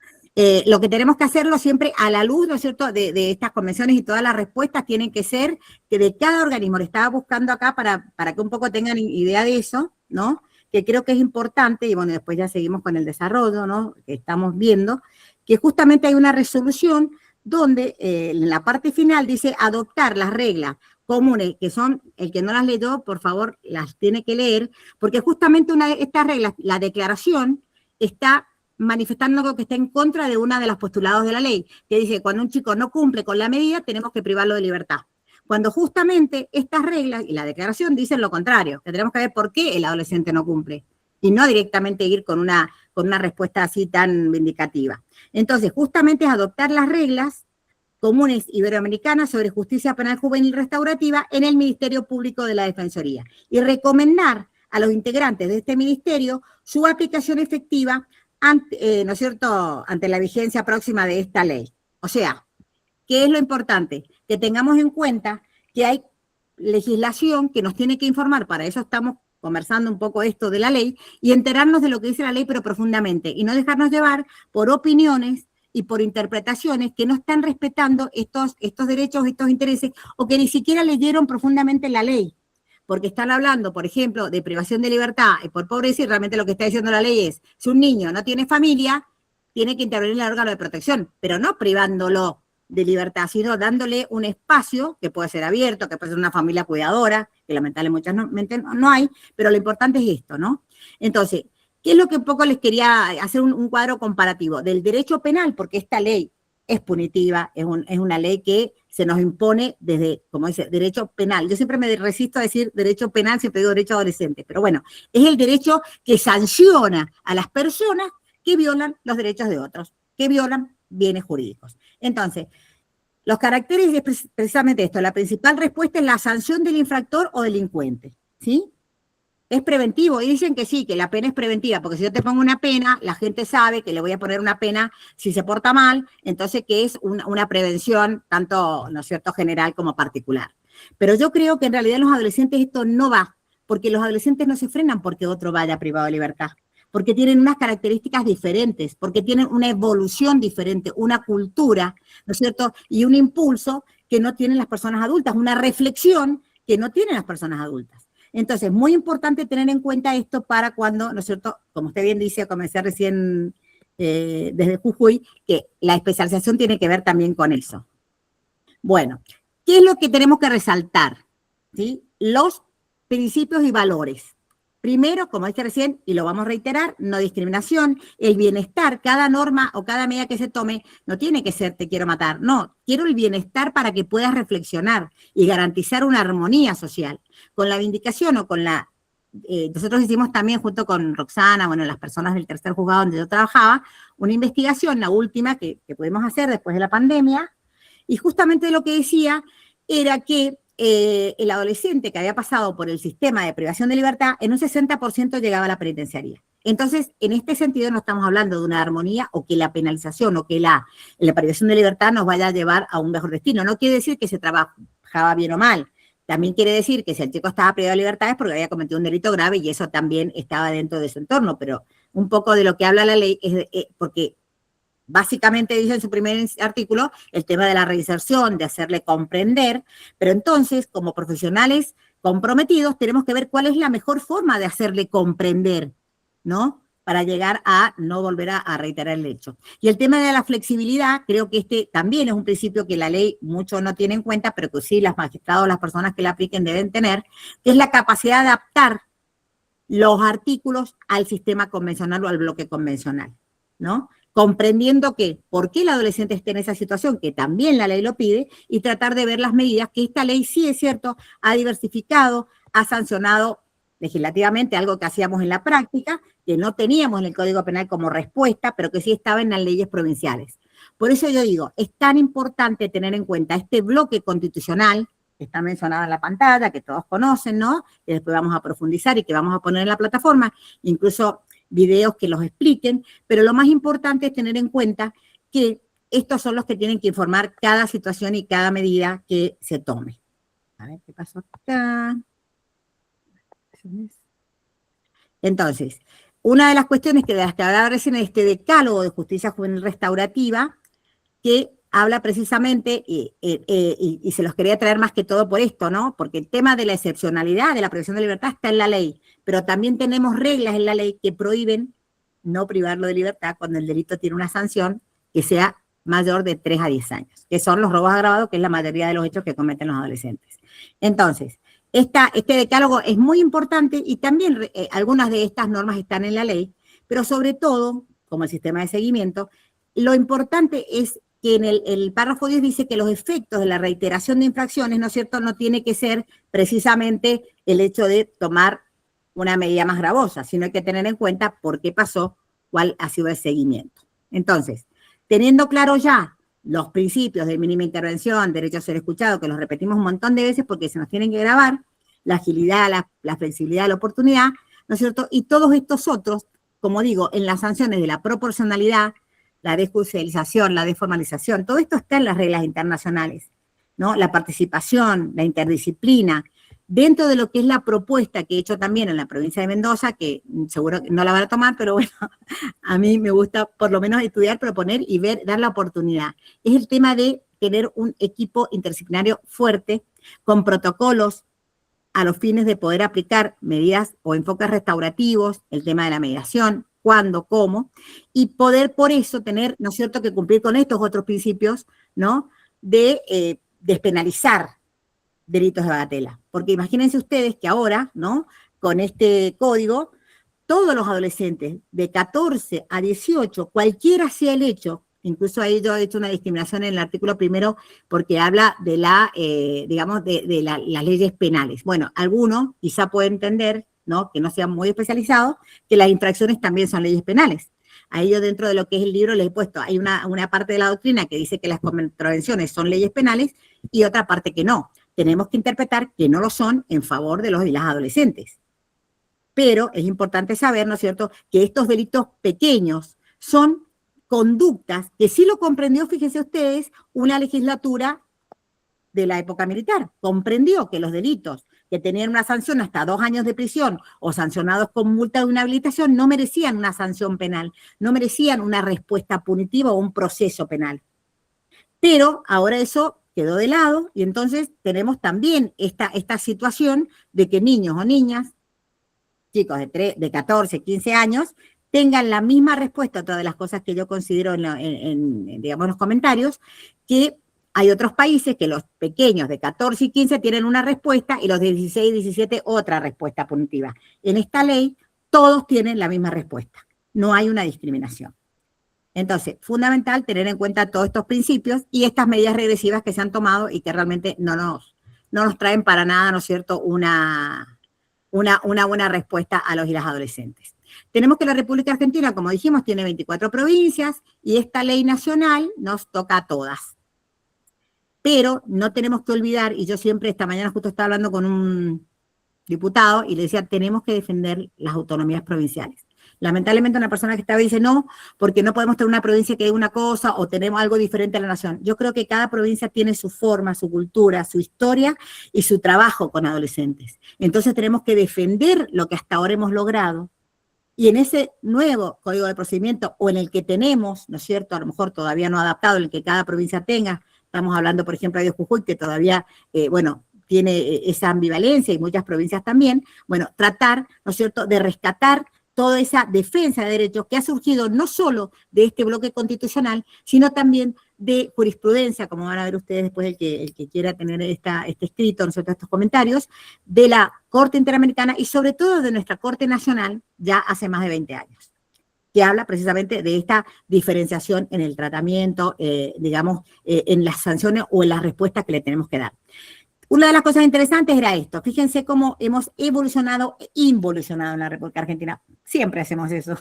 lo que tenemos que hacerlo siempre a la luz, ¿no es cierto?, de estas convenciones, y todas las respuestas tienen que ser que de cada organismo. Le estaba buscando acá para que un poco tengan idea de eso, ¿no?, que creo que es importante, y bueno, después ya seguimos con el desarrollo, ¿no?, que estamos viendo, que justamente hay una resolución donde en la parte final dice adoptar las reglas comunes, que son, el que no las leyó, por favor, las tiene que leer, porque justamente una de estas reglas, la declaración, está manifestando algo que está en contra de una de las postulados de la ley, que dice que cuando un chico no cumple con la medida, tenemos que privarlo de libertad. Cuando justamente estas reglas y la declaración dicen lo contrario, que tenemos que ver por qué el adolescente no cumple, y no directamente ir con una respuesta así tan vindicativa. Entonces, justamente es adoptar las reglas comunes iberoamericanas sobre justicia penal juvenil restaurativa en el Ministerio Público de la Defensoría y recomendar a los integrantes de este ministerio su aplicación efectiva ante, ¿no es cierto?, ante la vigencia próxima de esta ley. O sea, ¿qué es lo importante? Que tengamos en cuenta que hay legislación que nos tiene que informar, para eso estamos conversando un poco esto de la ley, y enterarnos de lo que dice la ley, pero profundamente, y no dejarnos llevar por opiniones y por interpretaciones que no están respetando estos derechos, estos intereses, o que ni siquiera leyeron profundamente la ley, porque están hablando, por ejemplo, de privación de libertad por pobreza, y realmente lo que está diciendo la ley es, si un niño no tiene familia, tiene que intervenir en el órgano de protección, pero no privándolo de libertad, sino dándole un espacio que puede ser abierto, que puede ser una familia cuidadora, que lamentablemente no hay, pero lo importante es esto, ¿no? Entonces, ¿qué es lo que un poco les quería hacer un cuadro comparativo? Del derecho penal, porque esta ley es punitiva, es una ley que se nos impone desde, como dice, derecho penal. Yo siempre me resisto a decir derecho penal, siempre digo derecho adolescente, pero bueno, es el derecho que sanciona a las personas que violan los derechos de otros, que violan bienes jurídicos. Entonces, los caracteres es precisamente esto, la principal respuesta es la sanción del infractor o delincuente, ¿sí? Es preventivo, y dicen que sí, que la pena es preventiva, porque si yo te pongo una pena, la gente sabe que le voy a poner una pena si se porta mal, entonces que es una prevención tanto, ¿no es cierto?, general como particular. Pero yo creo que en realidad en los adolescentes esto no va, porque los adolescentes no se frenan porque otro vaya privado de libertad, porque tienen unas características diferentes, porque tienen una evolución diferente, una cultura, ¿no es cierto?, y un impulso que no tienen las personas adultas, una reflexión que no tienen las personas adultas. Entonces, muy importante tener en cuenta esto para cuando, ¿no es cierto?, como usted bien dice, comencé recién desde Jujuy, que la especialización tiene que ver también con eso. Bueno, ¿qué es lo que tenemos que resaltar? ¿Sí? Los principios y valores. Primero, como dije recién, y lo vamos a reiterar, no discriminación, el bienestar, cada norma o cada medida que se tome no tiene que ser te quiero matar, no, quiero el bienestar para que puedas reflexionar y garantizar una armonía social. Con la vindicación o con la... nosotros hicimos también junto con Roxana, bueno, las personas del tercer juzgado donde yo trabajaba, una investigación, la última que pudimos hacer después de la pandemia, y justamente lo que decía era que el adolescente que había pasado por el sistema de privación de libertad, en un 60% llegaba a la penitenciaría. Entonces, en este sentido no estamos hablando de una armonía o que la penalización o que la privación de libertad nos vaya a llevar a un mejor destino. No quiere decir que se trabajaba bien o mal. También quiere decir que si el chico estaba privado de libertad es porque había cometido un delito grave y eso también estaba dentro de su entorno. Pero un poco de lo que habla la ley es porque básicamente dice en su primer artículo el tema de la reinserción, de hacerle comprender, pero entonces, como profesionales comprometidos, tenemos que ver cuál es la mejor forma de hacerle comprender, ¿no? Para llegar a no volver a reiterar el hecho. Y el tema de la flexibilidad, creo que este también es un principio que la ley mucho no tiene en cuenta, pero que sí los magistrados, las personas que la apliquen deben tener, que es la capacidad de adaptar los artículos al sistema convencional o al bloque convencional, ¿no? Comprendiendo que por qué el adolescente está en esa situación, que también la ley lo pide, y tratar de ver las medidas que esta ley, sí es cierto, ha diversificado, ha sancionado legislativamente, algo que hacíamos en la práctica, que no teníamos en el Código Penal como respuesta, pero que sí estaba en las leyes provinciales. Por eso yo digo, es tan importante tener en cuenta este bloque constitucional, que está mencionado en la pantalla, que todos conocen, ¿no? Que después vamos a profundizar y que vamos a poner en la plataforma, incluso videos que los expliquen, pero lo más importante es tener en cuenta que estos son los que tienen que informar cada situación y cada medida que se tome. A ver, ¿qué pasó acá? Entonces, una de las cuestiones de las que hablaba recién es este decálogo de justicia juvenil restaurativa, que habla precisamente, y se los quería traer más que todo por esto, ¿no? Porque el tema de la excepcionalidad de la privación de libertad está en la ley, pero también tenemos reglas en la ley que prohíben no privarlo de libertad cuando el delito tiene una sanción que sea mayor de 3 a 10 años, que son los robos agravados, que es la mayoría de los hechos que cometen los adolescentes. Entonces, este decálogo es muy importante y también algunas de estas normas están en la ley, pero sobre todo, como el sistema de seguimiento, lo importante es que en el párrafo 10 dice que los efectos de la reiteración de infracciones, ¿no es cierto?, no tiene que ser precisamente el hecho de tomar una medida más gravosa, sino hay que tener en cuenta por qué pasó, cuál ha sido el seguimiento. Entonces, teniendo claro ya los principios de mínima intervención, derecho a ser escuchado, que los repetimos un montón de veces porque se nos tienen que grabar, la agilidad, la flexibilidad, la oportunidad, ¿no es cierto?, y todos estos otros, como digo, en las sanciones de la proporcionalidad, la desjudicialización, la deformalización, todo esto está en las reglas internacionales, ¿no? La participación, la interdisciplina, dentro de lo que es la propuesta que he hecho también en la provincia de Mendoza, que seguro que no la van a tomar, pero bueno, a mí me gusta por lo menos estudiar, proponer y ver, dar la oportunidad. Es el tema de tener un equipo interdisciplinario fuerte, con protocolos a los fines de poder aplicar medidas o enfoques restaurativos, el tema de la mediación, cuándo, cómo, y poder por eso tener, ¿no es cierto?, que cumplir con estos otros principios, ¿no?, de despenalizar delitos de bagatela. Porque imagínense ustedes que ahora, ¿no?, con este código, todos los adolescentes de 14 a 18, cualquiera sea el hecho, incluso ahí yo he hecho una discriminación en el artículo primero porque habla de digamos, de las leyes penales. Bueno, algunos quizá pueden entender, ¿no?, que no sean muy especializados, que las infracciones también son leyes penales. A ello dentro de lo que es el libro les he puesto, hay una parte de la doctrina que dice que las contravenciones son leyes penales y otra parte que no. Tenemos que interpretar que no lo son en favor de los y las adolescentes. Pero es importante saber, ¿no es cierto?, que estos delitos pequeños son conductas que sí lo comprendió, fíjense ustedes, una legislatura de la época militar. Comprendió que los delitos que tenían una sanción hasta 2 años de prisión o sancionados con multa de inhabilitación no merecían una sanción penal, no merecían una respuesta punitiva o un proceso penal. Pero ahora eso quedó de lado, y entonces tenemos también esta situación de que niños o niñas, chicos de 14, 15 años, tengan la misma respuesta a todas las cosas que yo considero digamos, en los comentarios, que hay otros países que los pequeños de 14 y 15 tienen una respuesta y los de 16 y 17 otra respuesta punitiva. En esta ley todos tienen la misma respuesta, no hay una discriminación. Entonces, fundamental tener en cuenta todos estos principios y estas medidas regresivas que se han tomado y que realmente no nos traen para nada, ¿no es cierto?, una buena respuesta a los y las adolescentes. Tenemos que la República Argentina, como dijimos, tiene 24 provincias y esta ley nacional nos toca a todas. Pero no tenemos que olvidar, y yo siempre esta mañana justo estaba hablando con un diputado y le decía, tenemos que defender las autonomías provinciales. Lamentablemente una persona que estaba dice, no, porque no podemos tener una provincia que diga una cosa o tenemos algo diferente a la nación. Yo creo que cada provincia tiene su forma, su cultura, su historia y su trabajo con adolescentes. Entonces tenemos que defender lo que hasta ahora hemos logrado. Y en ese nuevo código de procedimiento o en el que tenemos, ¿no es cierto?, a lo mejor todavía no adaptado, en el que cada provincia tenga, estamos hablando, por ejemplo, de Jujuy, que todavía, tiene esa ambivalencia y muchas provincias también, bueno, tratar, ¿no es cierto?, de rescatar toda esa defensa de derechos que ha surgido no solo de este bloque constitucional, sino también de jurisprudencia, como van a ver ustedes después el que quiera tener este escrito, nosotros estos comentarios, de la Corte Interamericana y sobre todo de nuestra Corte Nacional ya hace más de 20 años, que habla precisamente de esta diferenciación en el tratamiento, en las sanciones o en las respuestas que le tenemos que dar. Una de las cosas interesantes era esto. Fíjense cómo hemos evolucionado e involucionado en la República Argentina. Siempre hacemos eso.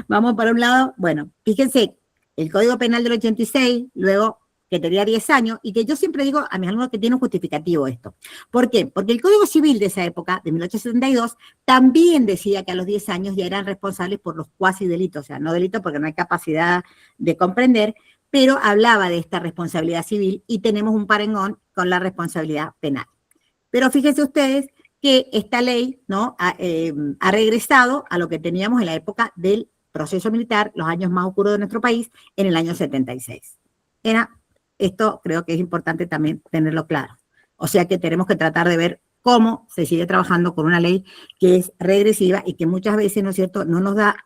Vamos por un lado, bueno, fíjense, el Código Penal del 86, luego que tenía 10 años, y que yo siempre digo a mis alumnos que tiene un justificativo esto. ¿Por qué? Porque el Código Civil de esa época, de 1872, también decía que a los 10 años ya eran responsables por los cuasi delitos, o sea, no delitos porque no hay capacidad de comprender, pero hablaba de esta responsabilidad civil y tenemos un parangón con la responsabilidad penal. Pero fíjense ustedes que esta ley, ¿no?, ha regresado a lo que teníamos en la época del proceso militar, los años más oscuros de nuestro país, en el año 76. Esto creo que es importante también tenerlo claro. O sea que tenemos que tratar de ver cómo se sigue trabajando con una ley que es regresiva y que muchas veces, ¿no es cierto?, no nos da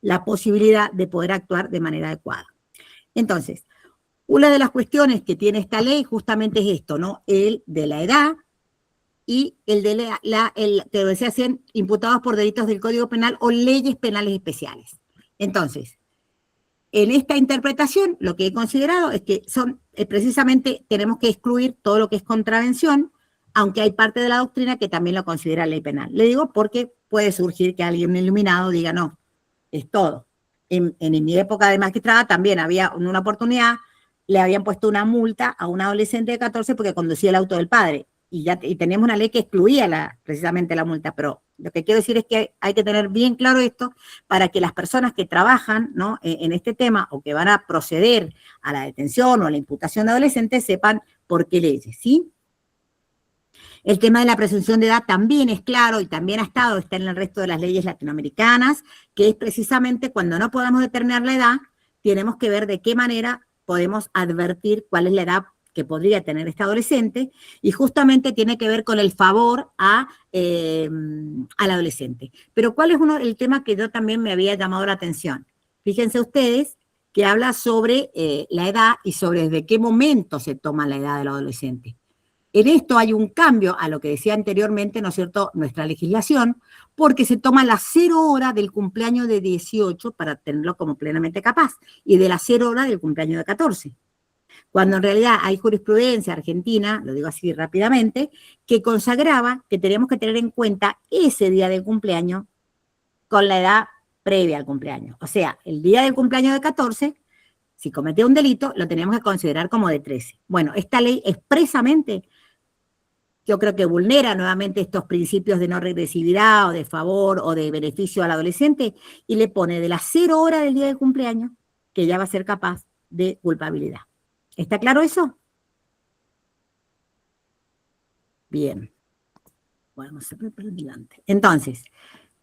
la posibilidad de poder actuar de manera adecuada. Entonces, una de las cuestiones que tiene esta ley justamente es esto, ¿no? El de la edad y el de que decía, sean imputados por delitos del Código Penal o leyes penales especiales. Entonces, en esta interpretación, lo que he considerado es que precisamente tenemos que excluir todo lo que es contravención, aunque hay parte de la doctrina que también lo considera ley penal. Le digo porque puede surgir que alguien iluminado diga, no, es todo. En mi época de magistrada también había una oportunidad, le habían puesto una multa a un adolescente de 14 porque conducía el auto del padre. Y teníamos una ley que excluía precisamente la multa, pero lo que quiero decir es que hay que tener bien claro esto para que las personas que trabajan, ¿no?, en este tema o que van a proceder a la detención o a la imputación de adolescentes sepan por qué leyes, ¿sí? El tema de la presunción de edad también es claro y también está en el resto de las leyes latinoamericanas, que es precisamente cuando no podamos determinar la edad, tenemos que ver de qué manera podemos advertir cuál es la edad que podría tener este adolescente, y justamente tiene que ver con el favor al adolescente. Pero ¿cuál es el tema que yo también me había llamado la atención? Fíjense ustedes que habla sobre la edad y sobre desde qué momento se toma la edad del adolescente. En esto hay un cambio a lo que decía anteriormente, ¿no es cierto?, nuestra legislación, porque se toma la 0 hora del cumpleaños de 18 para tenerlo como plenamente capaz, y de la 0 hora del cumpleaños de 14. Cuando en realidad hay jurisprudencia argentina, lo digo así rápidamente, que consagraba que teníamos que tener en cuenta ese día del cumpleaños con la edad previa al cumpleaños. O sea, el día del cumpleaños de 14, si cometía un delito, lo teníamos que considerar como de 13. Bueno, esta ley expresamente, yo creo que vulnera nuevamente estos principios de no regresividad o de favor o de beneficio al adolescente y le pone de las 0 horas del día del cumpleaños que ya va a ser capaz de culpabilidad. ¿Está claro eso? Bien. Vamos a ver para adelante. Entonces,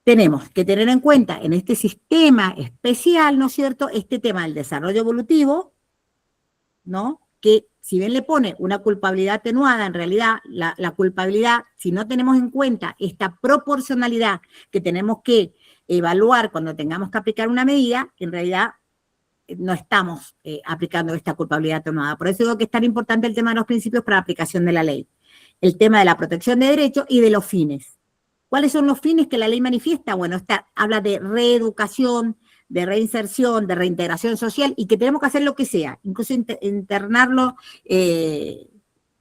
tenemos que tener en cuenta en este sistema especial, ¿no es cierto?, este tema del desarrollo evolutivo, ¿no?, que si bien le pone una culpabilidad atenuada, en realidad la culpabilidad, si no tenemos en cuenta esta proporcionalidad que tenemos que evaluar cuando tengamos que aplicar una medida, en realidad no estamos aplicando esta culpabilidad atenuada. Por eso digo que es tan importante el tema de los principios para la aplicación de la ley. El tema de la protección de derechos y de los fines. ¿Cuáles son los fines que la ley manifiesta? Bueno, habla de reeducación, de reinserción, de reintegración social, y que tenemos que hacer lo que sea, incluso internarlo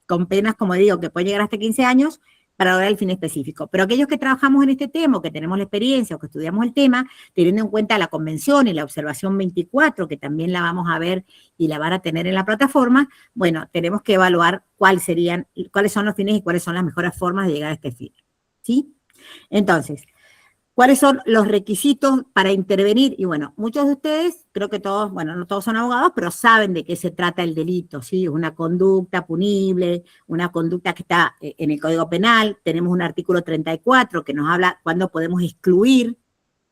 con penas, como digo, que pueden llegar hasta 15 años, para lograr el fin específico. Pero aquellos que trabajamos en este tema, o que tenemos la experiencia, o que estudiamos el tema, teniendo en cuenta la convención y la observación 24, que también la vamos a ver y la van a tener en la plataforma, bueno, tenemos que evaluar cuáles son los fines y cuáles son las mejores formas de llegar a este fin, ¿sí? Entonces, ¿cuáles son los requisitos para intervenir? Y bueno, muchos de ustedes, creo que todos, bueno, no todos son abogados, pero saben de qué se trata el delito, ¿sí? Una conducta punible, una conducta que está en el Código Penal. Tenemos un artículo 34 que nos habla cuándo podemos excluir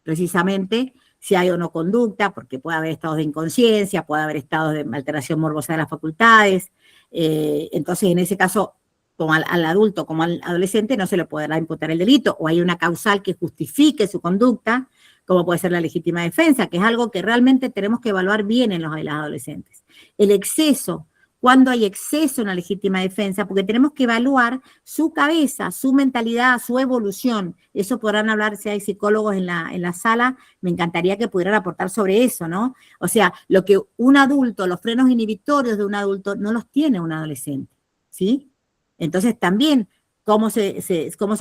precisamente si hay o no conducta, porque puede haber estados de inconsciencia, puede haber estados de alteración morbosa de las facultades. Entonces, en ese caso, como al adulto como al adolescente no se le podrá imputar el delito, o hay una causal que justifique su conducta, como puede ser la legítima defensa, que es algo que realmente tenemos que evaluar bien en los adolescentes. El exceso, cuando hay exceso en la legítima defensa, porque tenemos que evaluar su cabeza, su mentalidad, su evolución. Eso podrán hablar, si hay psicólogos en la sala, me encantaría que pudieran aportar sobre eso, ¿no? O sea, lo que un adulto, los frenos inhibitorios de un adulto, no los tiene un adolescente, ¿sí? Entonces también, ¿cómo se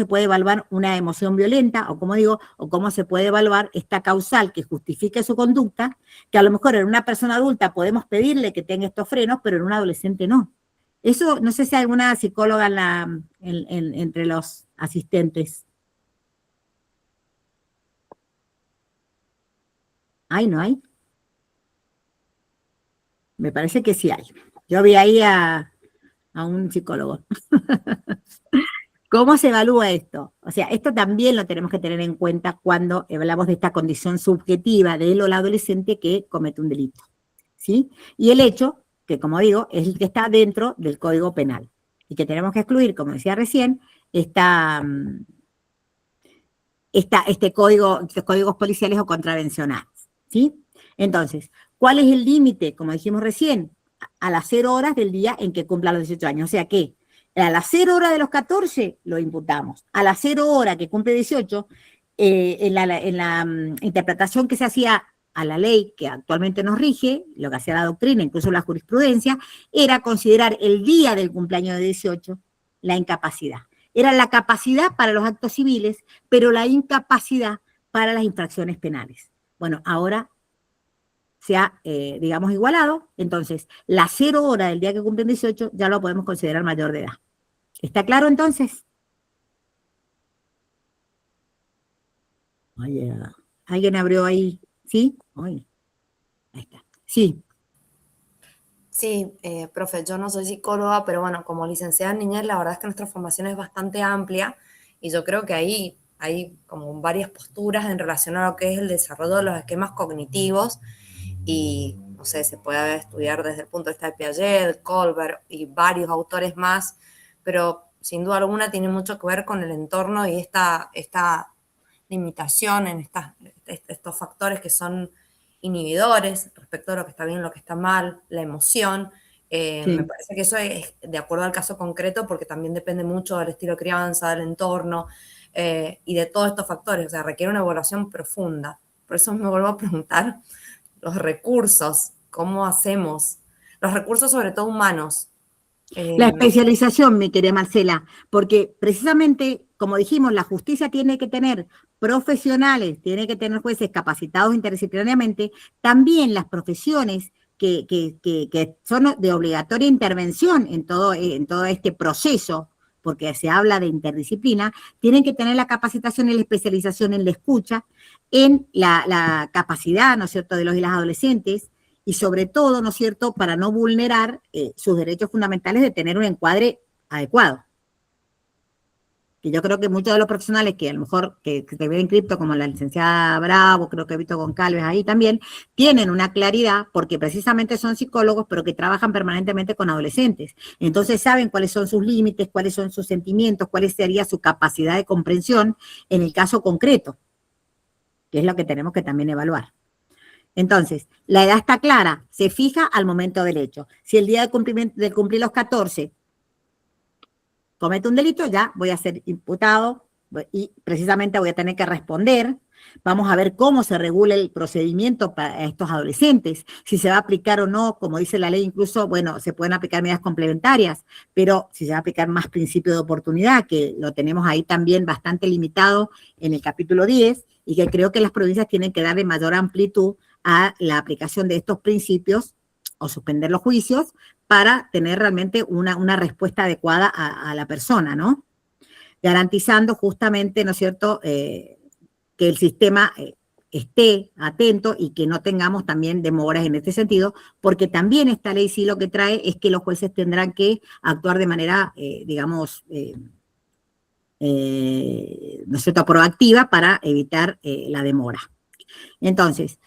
puede evaluar una emoción violenta? O como digo, o cómo se puede evaluar esta causal que justifique su conducta, que a lo mejor en una persona adulta podemos pedirle que tenga estos frenos, pero en un adolescente no. Eso, no sé si hay alguna psicóloga entre los asistentes. ¿Hay, no hay? Me parece que sí hay. Yo vi ahí a un psicólogo. ¿Cómo se evalúa esto? O sea, esto también lo tenemos que tener en cuenta cuando hablamos de esta condición subjetiva de él o la adolescente que comete un delito, ¿sí? Y el hecho, que como digo, es el que está dentro del Código Penal y que tenemos que excluir, como decía recién, estos códigos policiales o contravencionales, ¿sí? Entonces, ¿cuál es el límite? Como dijimos recién, a las 0 horas del día en que cumpla los 18 años. O sea que a las 0 horas de los 14 lo imputamos. A las 0 horas que cumple 18, en la interpretación que se hacía a la ley que actualmente nos rige, lo que hacía la doctrina, incluso la jurisprudencia, era considerar el día del cumpleaños de 18 la incapacidad. Era la capacidad para los actos civiles, pero la incapacidad para las infracciones penales. Bueno, ahora se ha, digamos, igualado, entonces la 0 hora del día que cumplen 18 ya lo podemos considerar mayor de edad. ¿Está claro entonces? Oye, ¿alguien abrió ahí? ¿Sí? Oye, ahí está. Sí. Sí, profe, yo no soy psicóloga, pero bueno, como licenciada en niñez, la verdad es que nuestra formación es bastante amplia y yo creo que ahí hay como varias posturas en relación a lo que es el desarrollo de los esquemas cognitivos y, no sé, se puede estudiar desde el punto de vista de Piaget, Kohlberg y varios autores más, pero sin duda alguna tiene mucho que ver con el entorno y esta limitación en estos factores que son inhibidores respecto a lo que está bien, lo que está mal, la emoción. Sí. Me parece que eso es de acuerdo al caso concreto porque también depende mucho del estilo de crianza, del entorno y de todos estos factores. O sea, requiere una evaluación profunda. Por eso me vuelvo a preguntar los recursos, ¿cómo hacemos? Los recursos sobre todo humanos. La especialización, mi querida Marcela, porque precisamente, como dijimos, la justicia tiene que tener profesionales, tiene que tener jueces capacitados interdisciplinariamente, también las profesiones que son de obligatoria intervención en todo este proceso, porque se habla de interdisciplina, tienen que tener la capacitación y la especialización en la escucha, en la capacidad, ¿no es cierto?, de los y las adolescentes, y sobre todo, ¿no es cierto?, para no vulnerar sus derechos fundamentales de tener un encuadre adecuado. que yo creo que muchos de los profesionales que a lo mejor que te ven cripto, como la licenciada Bravo, creo que he visto Goncalves ahí también, tienen una claridad porque precisamente son psicólogos, pero que trabajan permanentemente con adolescentes. Entonces saben cuáles son sus límites, cuáles son sus sentimientos, cuál sería su capacidad de comprensión en el caso concreto, que es lo que tenemos que también evaluar. Entonces, la edad está clara, se fija al momento del hecho. Si el día de cumplir los 14 comete un delito, ya voy a ser imputado y precisamente voy a tener que responder. Vamos a ver cómo se regula el procedimiento para estos adolescentes, si se va a aplicar o no, como dice la ley, incluso, bueno, se pueden aplicar medidas complementarias, pero si se va a aplicar más principio de oportunidad, que lo tenemos ahí también bastante limitado en el capítulo 10, y que creo que las provincias tienen que darle mayor amplitud a la aplicación de estos principios o suspender los juicios para tener realmente una respuesta adecuada a la persona, ¿no? Garantizando justamente, ¿no es cierto?, que el sistema esté atento y que no tengamos también demoras en este sentido, porque también esta ley sí lo que trae es que los jueces tendrán que actuar de manera, digamos, ¿no es cierto?, proactiva para evitar la demora. Entonces,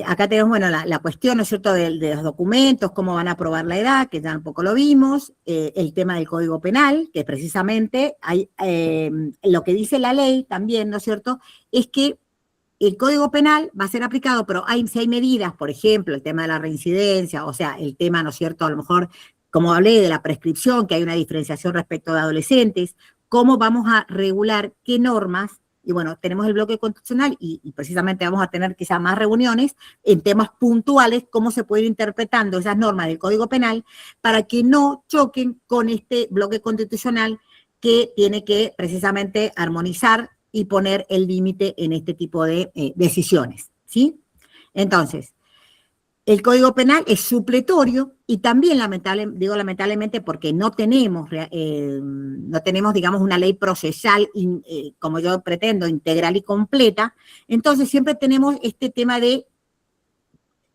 acá tenemos, bueno, la cuestión, ¿no es cierto?, de los documentos, cómo van a aprobar la edad, que ya un poco lo vimos, el tema del Código Penal, que precisamente hay, lo que dice la ley también, ¿no es cierto?, es que el Código Penal va a ser aplicado, pero si hay medidas, por ejemplo, el tema de la reincidencia, o sea, el tema, ¿no es cierto?, a lo mejor, como hablé de la prescripción, que hay una diferenciación respecto de adolescentes, cómo vamos a regular qué normas. Y bueno, tenemos el bloque constitucional y precisamente vamos a tener quizás más reuniones en temas puntuales, cómo se pueden ir interpretando esas normas del Código Penal para que no choquen con este bloque constitucional que tiene que precisamente armonizar y poner el límite en este tipo de decisiones, ¿sí? Entonces, el Código Penal es supletorio y también, digo lamentablemente, porque no tenemos, digamos, una ley procesal, como yo pretendo, integral y completa. Entonces, siempre tenemos este tema de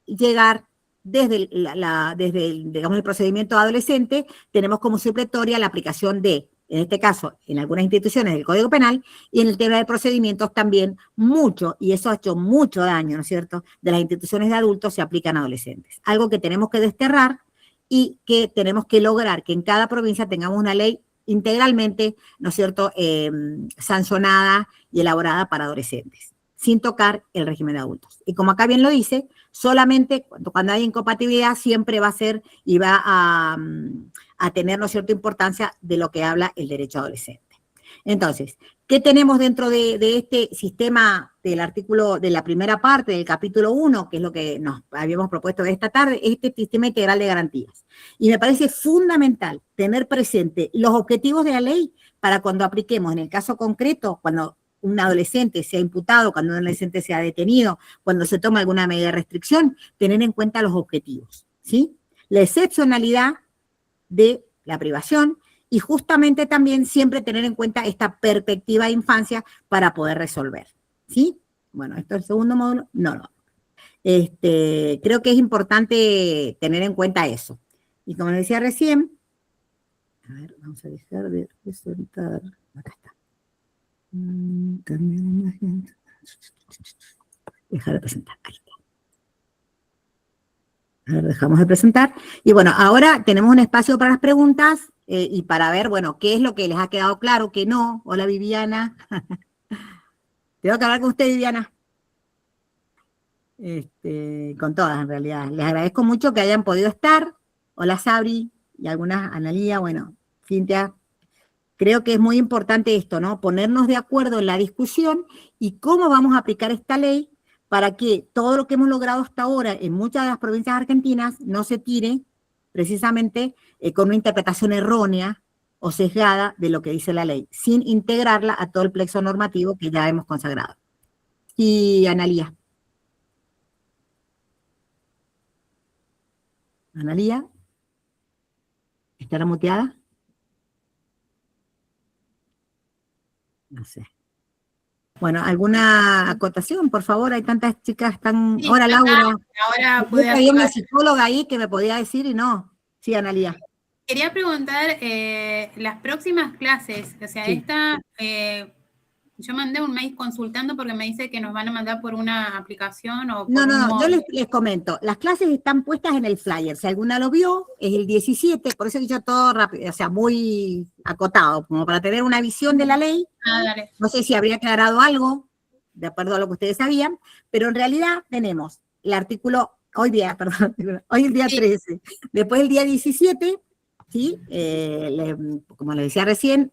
llegar desde digamos, el procedimiento adolescente, tenemos como supletoria la aplicación de, en este caso, en algunas instituciones del Código Penal, y en el tema de procedimientos también mucho, y eso ha hecho mucho daño, ¿no es cierto?, de las instituciones de adultos se aplican a adolescentes. Algo que tenemos que desterrar y que tenemos que lograr que en cada provincia tengamos una ley integralmente, ¿no es cierto?, sancionada y elaborada para adolescentes, sin tocar el régimen de adultos. Y como acá bien lo dice, solamente cuando hay incompatibilidad siempre va a ser y va a tener, ¿no es cierto?, importancia de lo que habla el derecho adolescente. Entonces, ¿qué tenemos dentro de este sistema del artículo, de la primera parte del capítulo 1, que es lo que nos habíamos propuesto esta tarde, este sistema integral de garantías? Y me parece fundamental tener presente los objetivos de la ley para cuando apliquemos, en el caso concreto, cuando un adolescente sea imputado, cuando un adolescente sea detenido, cuando se toma alguna medida de restricción, tener en cuenta los objetivos, ¿sí? La excepcionalidad de la privación y justamente también siempre tener en cuenta esta perspectiva de infancia para poder resolver, ¿sí? Bueno, esto es el segundo módulo. No. Creo que es importante tener en cuenta eso. Y como les decía recién, a ver, vamos a dejar de presentar. Acá está. Dejar de presentar. Ahí está. A ver, dejamos de presentar. Y bueno, ahora tenemos un espacio para las preguntas y para ver, bueno, qué es lo que les ha quedado claro, qué no. Hola, Viviana. Tengo que hablar con usted, Viviana. Con todas, en realidad. Les agradezco mucho que hayan podido estar. Hola, Sabri, y algunas, Analía, bueno, Cintia. Creo que es muy importante esto, ¿no? Ponernos de acuerdo en la discusión y cómo vamos a aplicar esta ley para que todo lo que hemos logrado hasta ahora en muchas de las provincias argentinas no se tire precisamente con una interpretación errónea o sesgada de lo que dice la ley, sin integrarla a todo el plexo normativo que ya hemos consagrado. Y Analía. Analía. ¿Estará muteada? No sé. Bueno, ¿alguna acotación, por favor? Hay tantas chicas tan... Sí, Hola, Laura. ahora pude Hay una psicóloga ahí que me podía decir y no. Sí, Analía. Quería preguntar, las próximas clases, o sea, Sí. yo mandé un mail consultando porque me dice que nos van a mandar por una aplicación o No, por no, un no, yo móvil. les comento, las clases están puestas en el flyer, si alguna lo vio, es el 17, por eso he dicho todo rápido, o sea, muy acotado, como para tener una visión de la ley. Ah, dale. No sé si habría aclarado algo, de acuerdo a lo que ustedes sabían, pero en realidad tenemos el artículo, hoy día, perdón, hoy el día 13, después el día 17, ¿sí? Como les decía recién,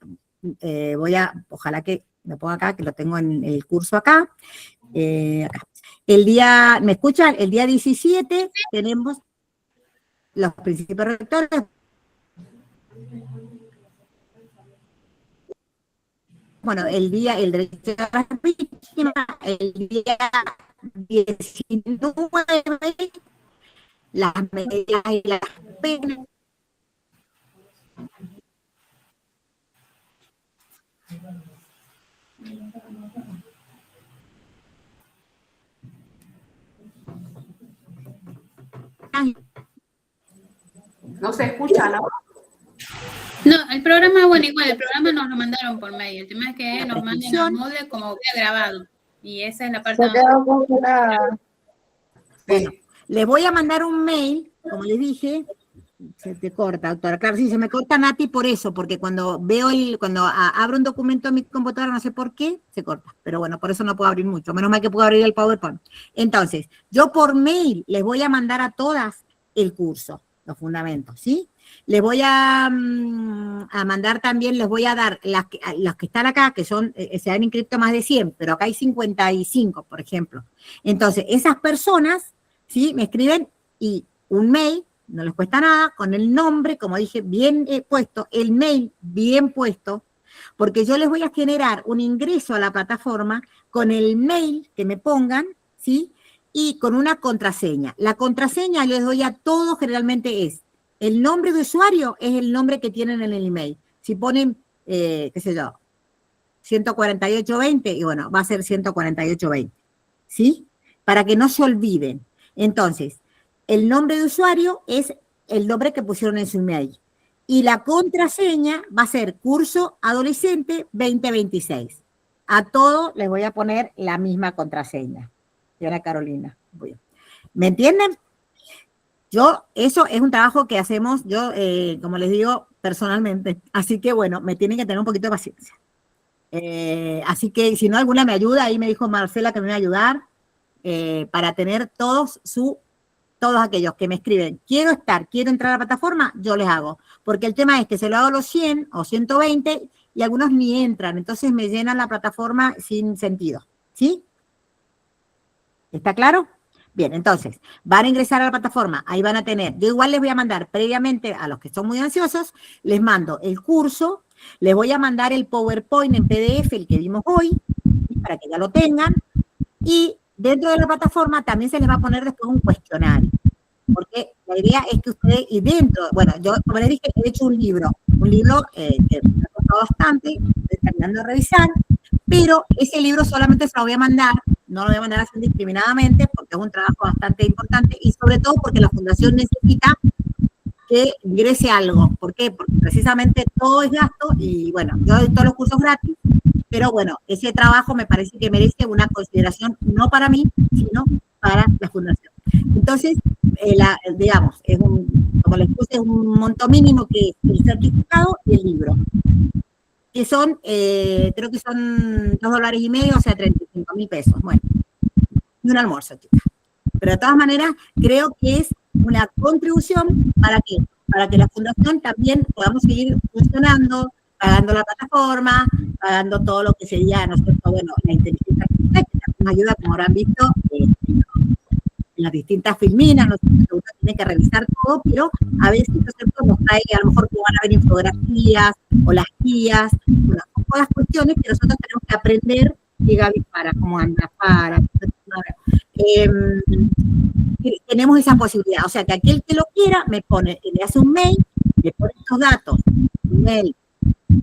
ojalá que lo ponga acá, que lo tengo en el curso acá, acá. ¿Me escuchan? El día 17 tenemos los principios rectores. Bueno, el derecho a las víctimas, el día 19, las medidas y las penas. No se escucha, ¿no? No, el programa, bueno, igual, el programa nos lo mandaron por mail. El tema es que nos manden al molde como queda grabado. Y esa es la parte Se quedó congelada. Bueno, les voy a mandar un mail, como les dije. Se te corta, doctora. Claro, sí, se me corta, Nati, por eso, porque cuando abro un documento en mi computadora, no sé por qué, se corta. Pero bueno, por eso no puedo abrir mucho. Menos mal que puedo abrir el PowerPoint. Entonces, yo por mail les voy a mandar a todas el curso, los fundamentos, ¿sí? Les voy a mandar también, les voy a dar las que están acá, que son, se han inscrito más de 100, pero acá hay 55, por ejemplo. Entonces, esas personas, ¿sí? Me escriben y un mail, no les cuesta nada, con el nombre, como dije, bien puesto, el mail bien puesto, porque yo les voy a generar un ingreso a la plataforma con el mail que me pongan, ¿sí? Y con una contraseña. La contraseña les doy a todos, generalmente es el nombre de usuario, es el nombre que tienen en el email. Si ponen, qué sé yo, 14820, y bueno, va a ser 14820, ¿sí? Para que no se olviden. Entonces, el nombre de usuario es el nombre que pusieron en su email. Y la contraseña va a ser curso adolescente 2026. A todos les voy a poner la misma contraseña. Señora Carolina. ¿Me entienden? Eso es un trabajo que hacemos yo, como les digo, personalmente. Así que bueno, me tienen que tener un poquito de paciencia. Así que si no, alguna me ayuda. Ahí me dijo Marcela que me iba a ayudar para tener todos aquellos que me escriben, quiero entrar a la plataforma, yo les hago. Porque el tema es que se lo hago a los 100 o 120 y algunos ni entran, entonces me llenan la plataforma sin sentido. ¿Sí? ¿Está claro? Bien, entonces, van a ingresar a la plataforma, ahí van a tener, yo igual les voy a mandar previamente a los que son muy ansiosos, les mando el curso, les voy a mandar el PowerPoint en PDF, el que vimos hoy, para que ya lo tengan, y dentro de la plataforma también se les va a poner después un cuestionario, porque la idea es que ustedes, y dentro, bueno, yo como les dije, he hecho un libro que me ha costado bastante, estoy terminando de revisar, pero ese libro solamente se lo voy a mandar, no lo voy a mandar así indiscriminadamente, porque es un trabajo bastante importante, y sobre todo porque la Fundación necesita que ingrese algo. ¿Por qué? Porque precisamente todo es gasto, y bueno, yo doy todos los cursos gratis, pero bueno, ese trabajo me parece que merece una consideración, no para mí, sino para la Fundación. Entonces, digamos, como les puse, un monto mínimo que es el certificado y el libro, que son, creo que son $2.50, o sea, 35.000 pesos. Bueno, y un almuerzo, chicas. Pero de todas maneras, creo que es una contribución para que la Fundación también podamos seguir funcionando, pagando la plataforma, pagando todo lo que sería, ¿no es cierto?, bueno, la inteligencia artificial, que nos ayuda, como habrán visto, en las distintas filminas, ¿no es cierto?, que uno tiene que revisar todo, pero a veces, ¿no es cierto?, nos trae, a lo mejor, como van a ver infografías o las guías, bueno, son todas cuestiones que nosotros tenemos que aprender. Y Gaby, cómo anda, tenemos esa posibilidad, o sea, que aquel que lo quiera me pone, le hace un mail, le pone estos datos, un mail,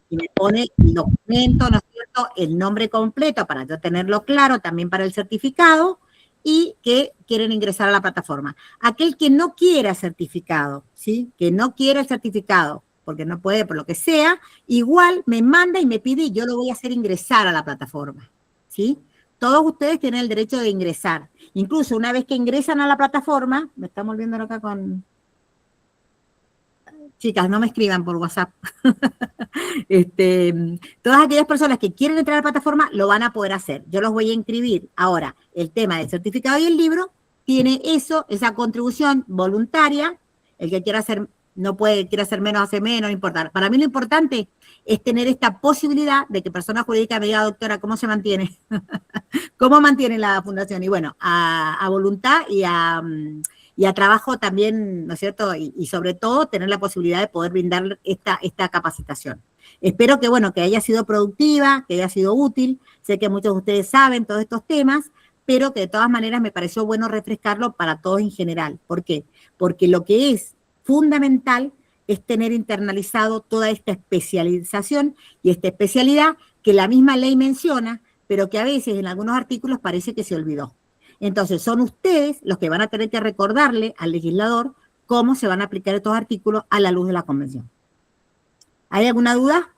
y me pone el documento, ¿no es cierto?, el nombre completo para yo tenerlo claro, también para el certificado, y que quieren ingresar a la plataforma. Aquel que no quiera certificado, ¿sí? Que no quiera el certificado, porque no puede, por lo que sea, igual me manda y me pide y yo lo voy a hacer ingresar a la plataforma, ¿sí? Todos ustedes tienen el derecho de ingresar. Incluso una vez que ingresan a la plataforma, me estamos volviendo acá con... Chicas, no me escriban por WhatsApp. Todas aquellas personas que quieren entrar a la plataforma lo van a poder hacer. Yo los voy a inscribir. Ahora, el tema del certificado y el libro tiene eso, esa contribución voluntaria. El que quiera hacer, no puede, quiere hacer menos, hace menos, no importa. Para mí lo importante es tener esta posibilidad de que persona jurídica me diga, doctora, ¿cómo se mantiene? ¿Cómo mantiene la fundación? Y bueno, a voluntad y a trabajo también, ¿no es cierto? Y sobre todo tener la posibilidad de poder brindar esta capacitación. Espero que, bueno, que haya sido productiva, que haya sido útil. Sé que muchos de ustedes saben todos estos temas, pero que de todas maneras me pareció bueno refrescarlo para todos en general. ¿Por qué? Porque lo que es fundamental es tener internalizado toda esta especialización y esta especialidad que la misma ley menciona, pero que a veces en algunos artículos parece que se olvidó. Entonces, son ustedes los que van a tener que recordarle al legislador cómo se van a aplicar estos artículos a la luz de la Convención. ¿Hay alguna duda?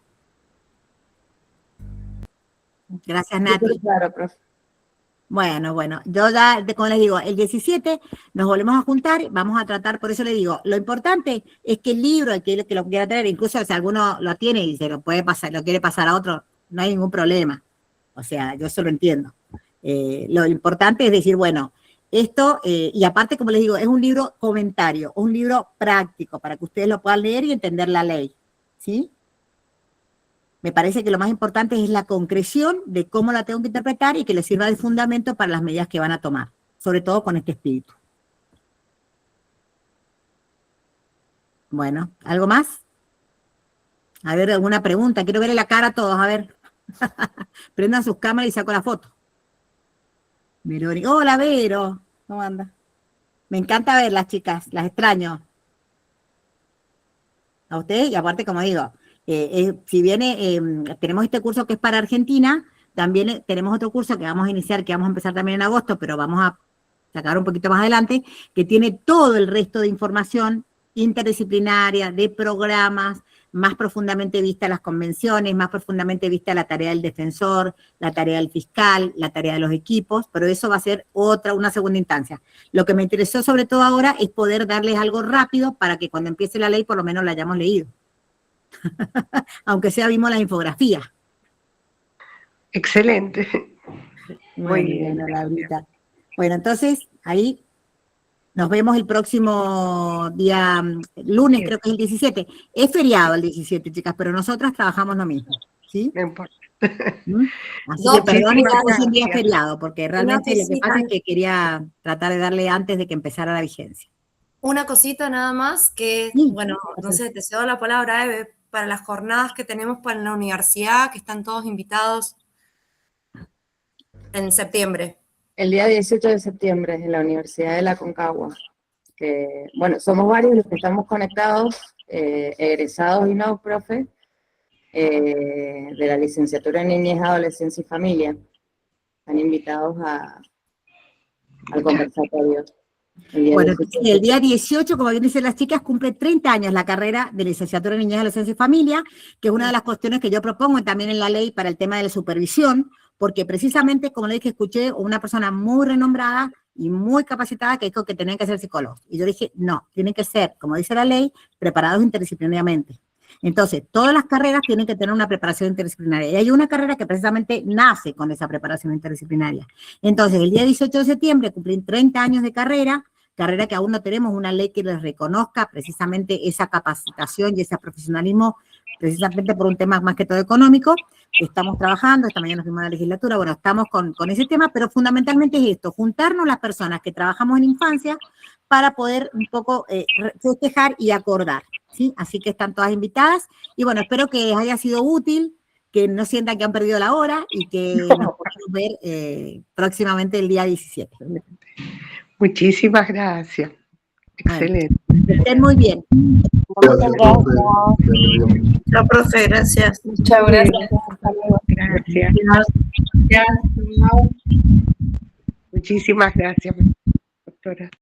Gracias, Nati. Claro, profe. Bueno, yo ya, como les digo, el 17 nos volvemos a juntar, vamos a tratar, por eso les digo, lo importante es que el libro, el que lo quiera tener, incluso si alguno lo tiene y se lo puede pasar, lo quiere pasar a otro, no hay ningún problema. O sea, yo eso lo entiendo. Lo importante es decir, bueno, esto, y aparte, como les digo, es un libro comentario, un libro práctico para que ustedes lo puedan leer y entender la ley, ¿sí? Me parece que lo más importante es la concreción de cómo la tengo que interpretar y que les sirva de fundamento para las medidas que van a tomar, sobre todo con este espíritu. Bueno, ¿algo más? A ver, ¿alguna pregunta? Quiero verle la cara a todos, a ver. Prendan sus cámaras y saco la foto. Verónica. Hola, Vero. ¿Cómo anda? Me encanta verlas, chicas. Las extraño. A ustedes, y aparte, como digo, si viene, tenemos este curso que es para Argentina, también tenemos otro curso que vamos a iniciar, que vamos a empezar también en agosto, pero vamos a sacar un poquito más adelante, que tiene todo el resto de información interdisciplinaria, de programas, más profundamente vista las convenciones, más profundamente vista la tarea del defensor, la tarea del fiscal, la tarea de los equipos, pero eso va a ser una segunda instancia. Lo que me interesó sobre todo ahora es poder darles algo rápido para que cuando empiece la ley por lo menos la hayamos leído. Aunque sea vimos la infografía. Excelente. Muy bien, Laurita. Bueno, entonces ahí nos vemos el próximo día, lunes, creo que es el 17. Es feriado el 17, chicas, pero nosotras trabajamos lo mismo, ¿sí? No importa. Así que perdonen que puse un día feriado, porque realmente lo que pasa es que quería tratar de darle antes de que empezara la vigencia. Una cosita nada más, que, Sí, bueno, no sé, te cedo la palabra, Eve, para las jornadas que tenemos para la universidad, que están todos invitados en septiembre. El día 18 de septiembre en la Universidad de la Aconcagua. Que, bueno, somos varios los que estamos conectados, egresados y no, profe, de la licenciatura en Niñez, Adolescencia y Familia. Están invitados al conversatorio. Bueno, el día 18, como bien dicen las chicas, cumple 30 años la carrera de licenciatura en Niñez, Adolescencia y Familia, que es una de las cuestiones que yo propongo también en la ley para el tema de la supervisión, porque precisamente, como le dije, escuché una persona muy renombrada y muy capacitada que dijo que tenían que ser psicólogos. Y yo dije, no, tienen que ser, como dice la ley, preparados interdisciplinariamente. Entonces, todas las carreras tienen que tener una preparación interdisciplinaria. Y hay una carrera que precisamente nace con esa preparación interdisciplinaria. Entonces, el día 18 de septiembre cumplen 30 años de carrera que aún no tenemos una ley que les reconozca precisamente esa capacitación y ese profesionalismo, precisamente por un tema más que todo económico. Estamos trabajando, esta mañana fuimos a la legislatura, bueno, estamos con ese tema, pero fundamentalmente es esto, juntarnos las personas que trabajamos en infancia para poder un poco festejar y acordar, ¿sí? Así que están todas invitadas, y bueno, espero que les haya sido útil, que no sientan que han perdido la hora, y que nos podamos ver próximamente el día 17. Muchísimas gracias. Excelente. Que estén muy bien. Gracias, profe. Chao, profe, gracias. Muchas gracias. Gracias. Gracias. Muchas Muchísimas gracias, doctora.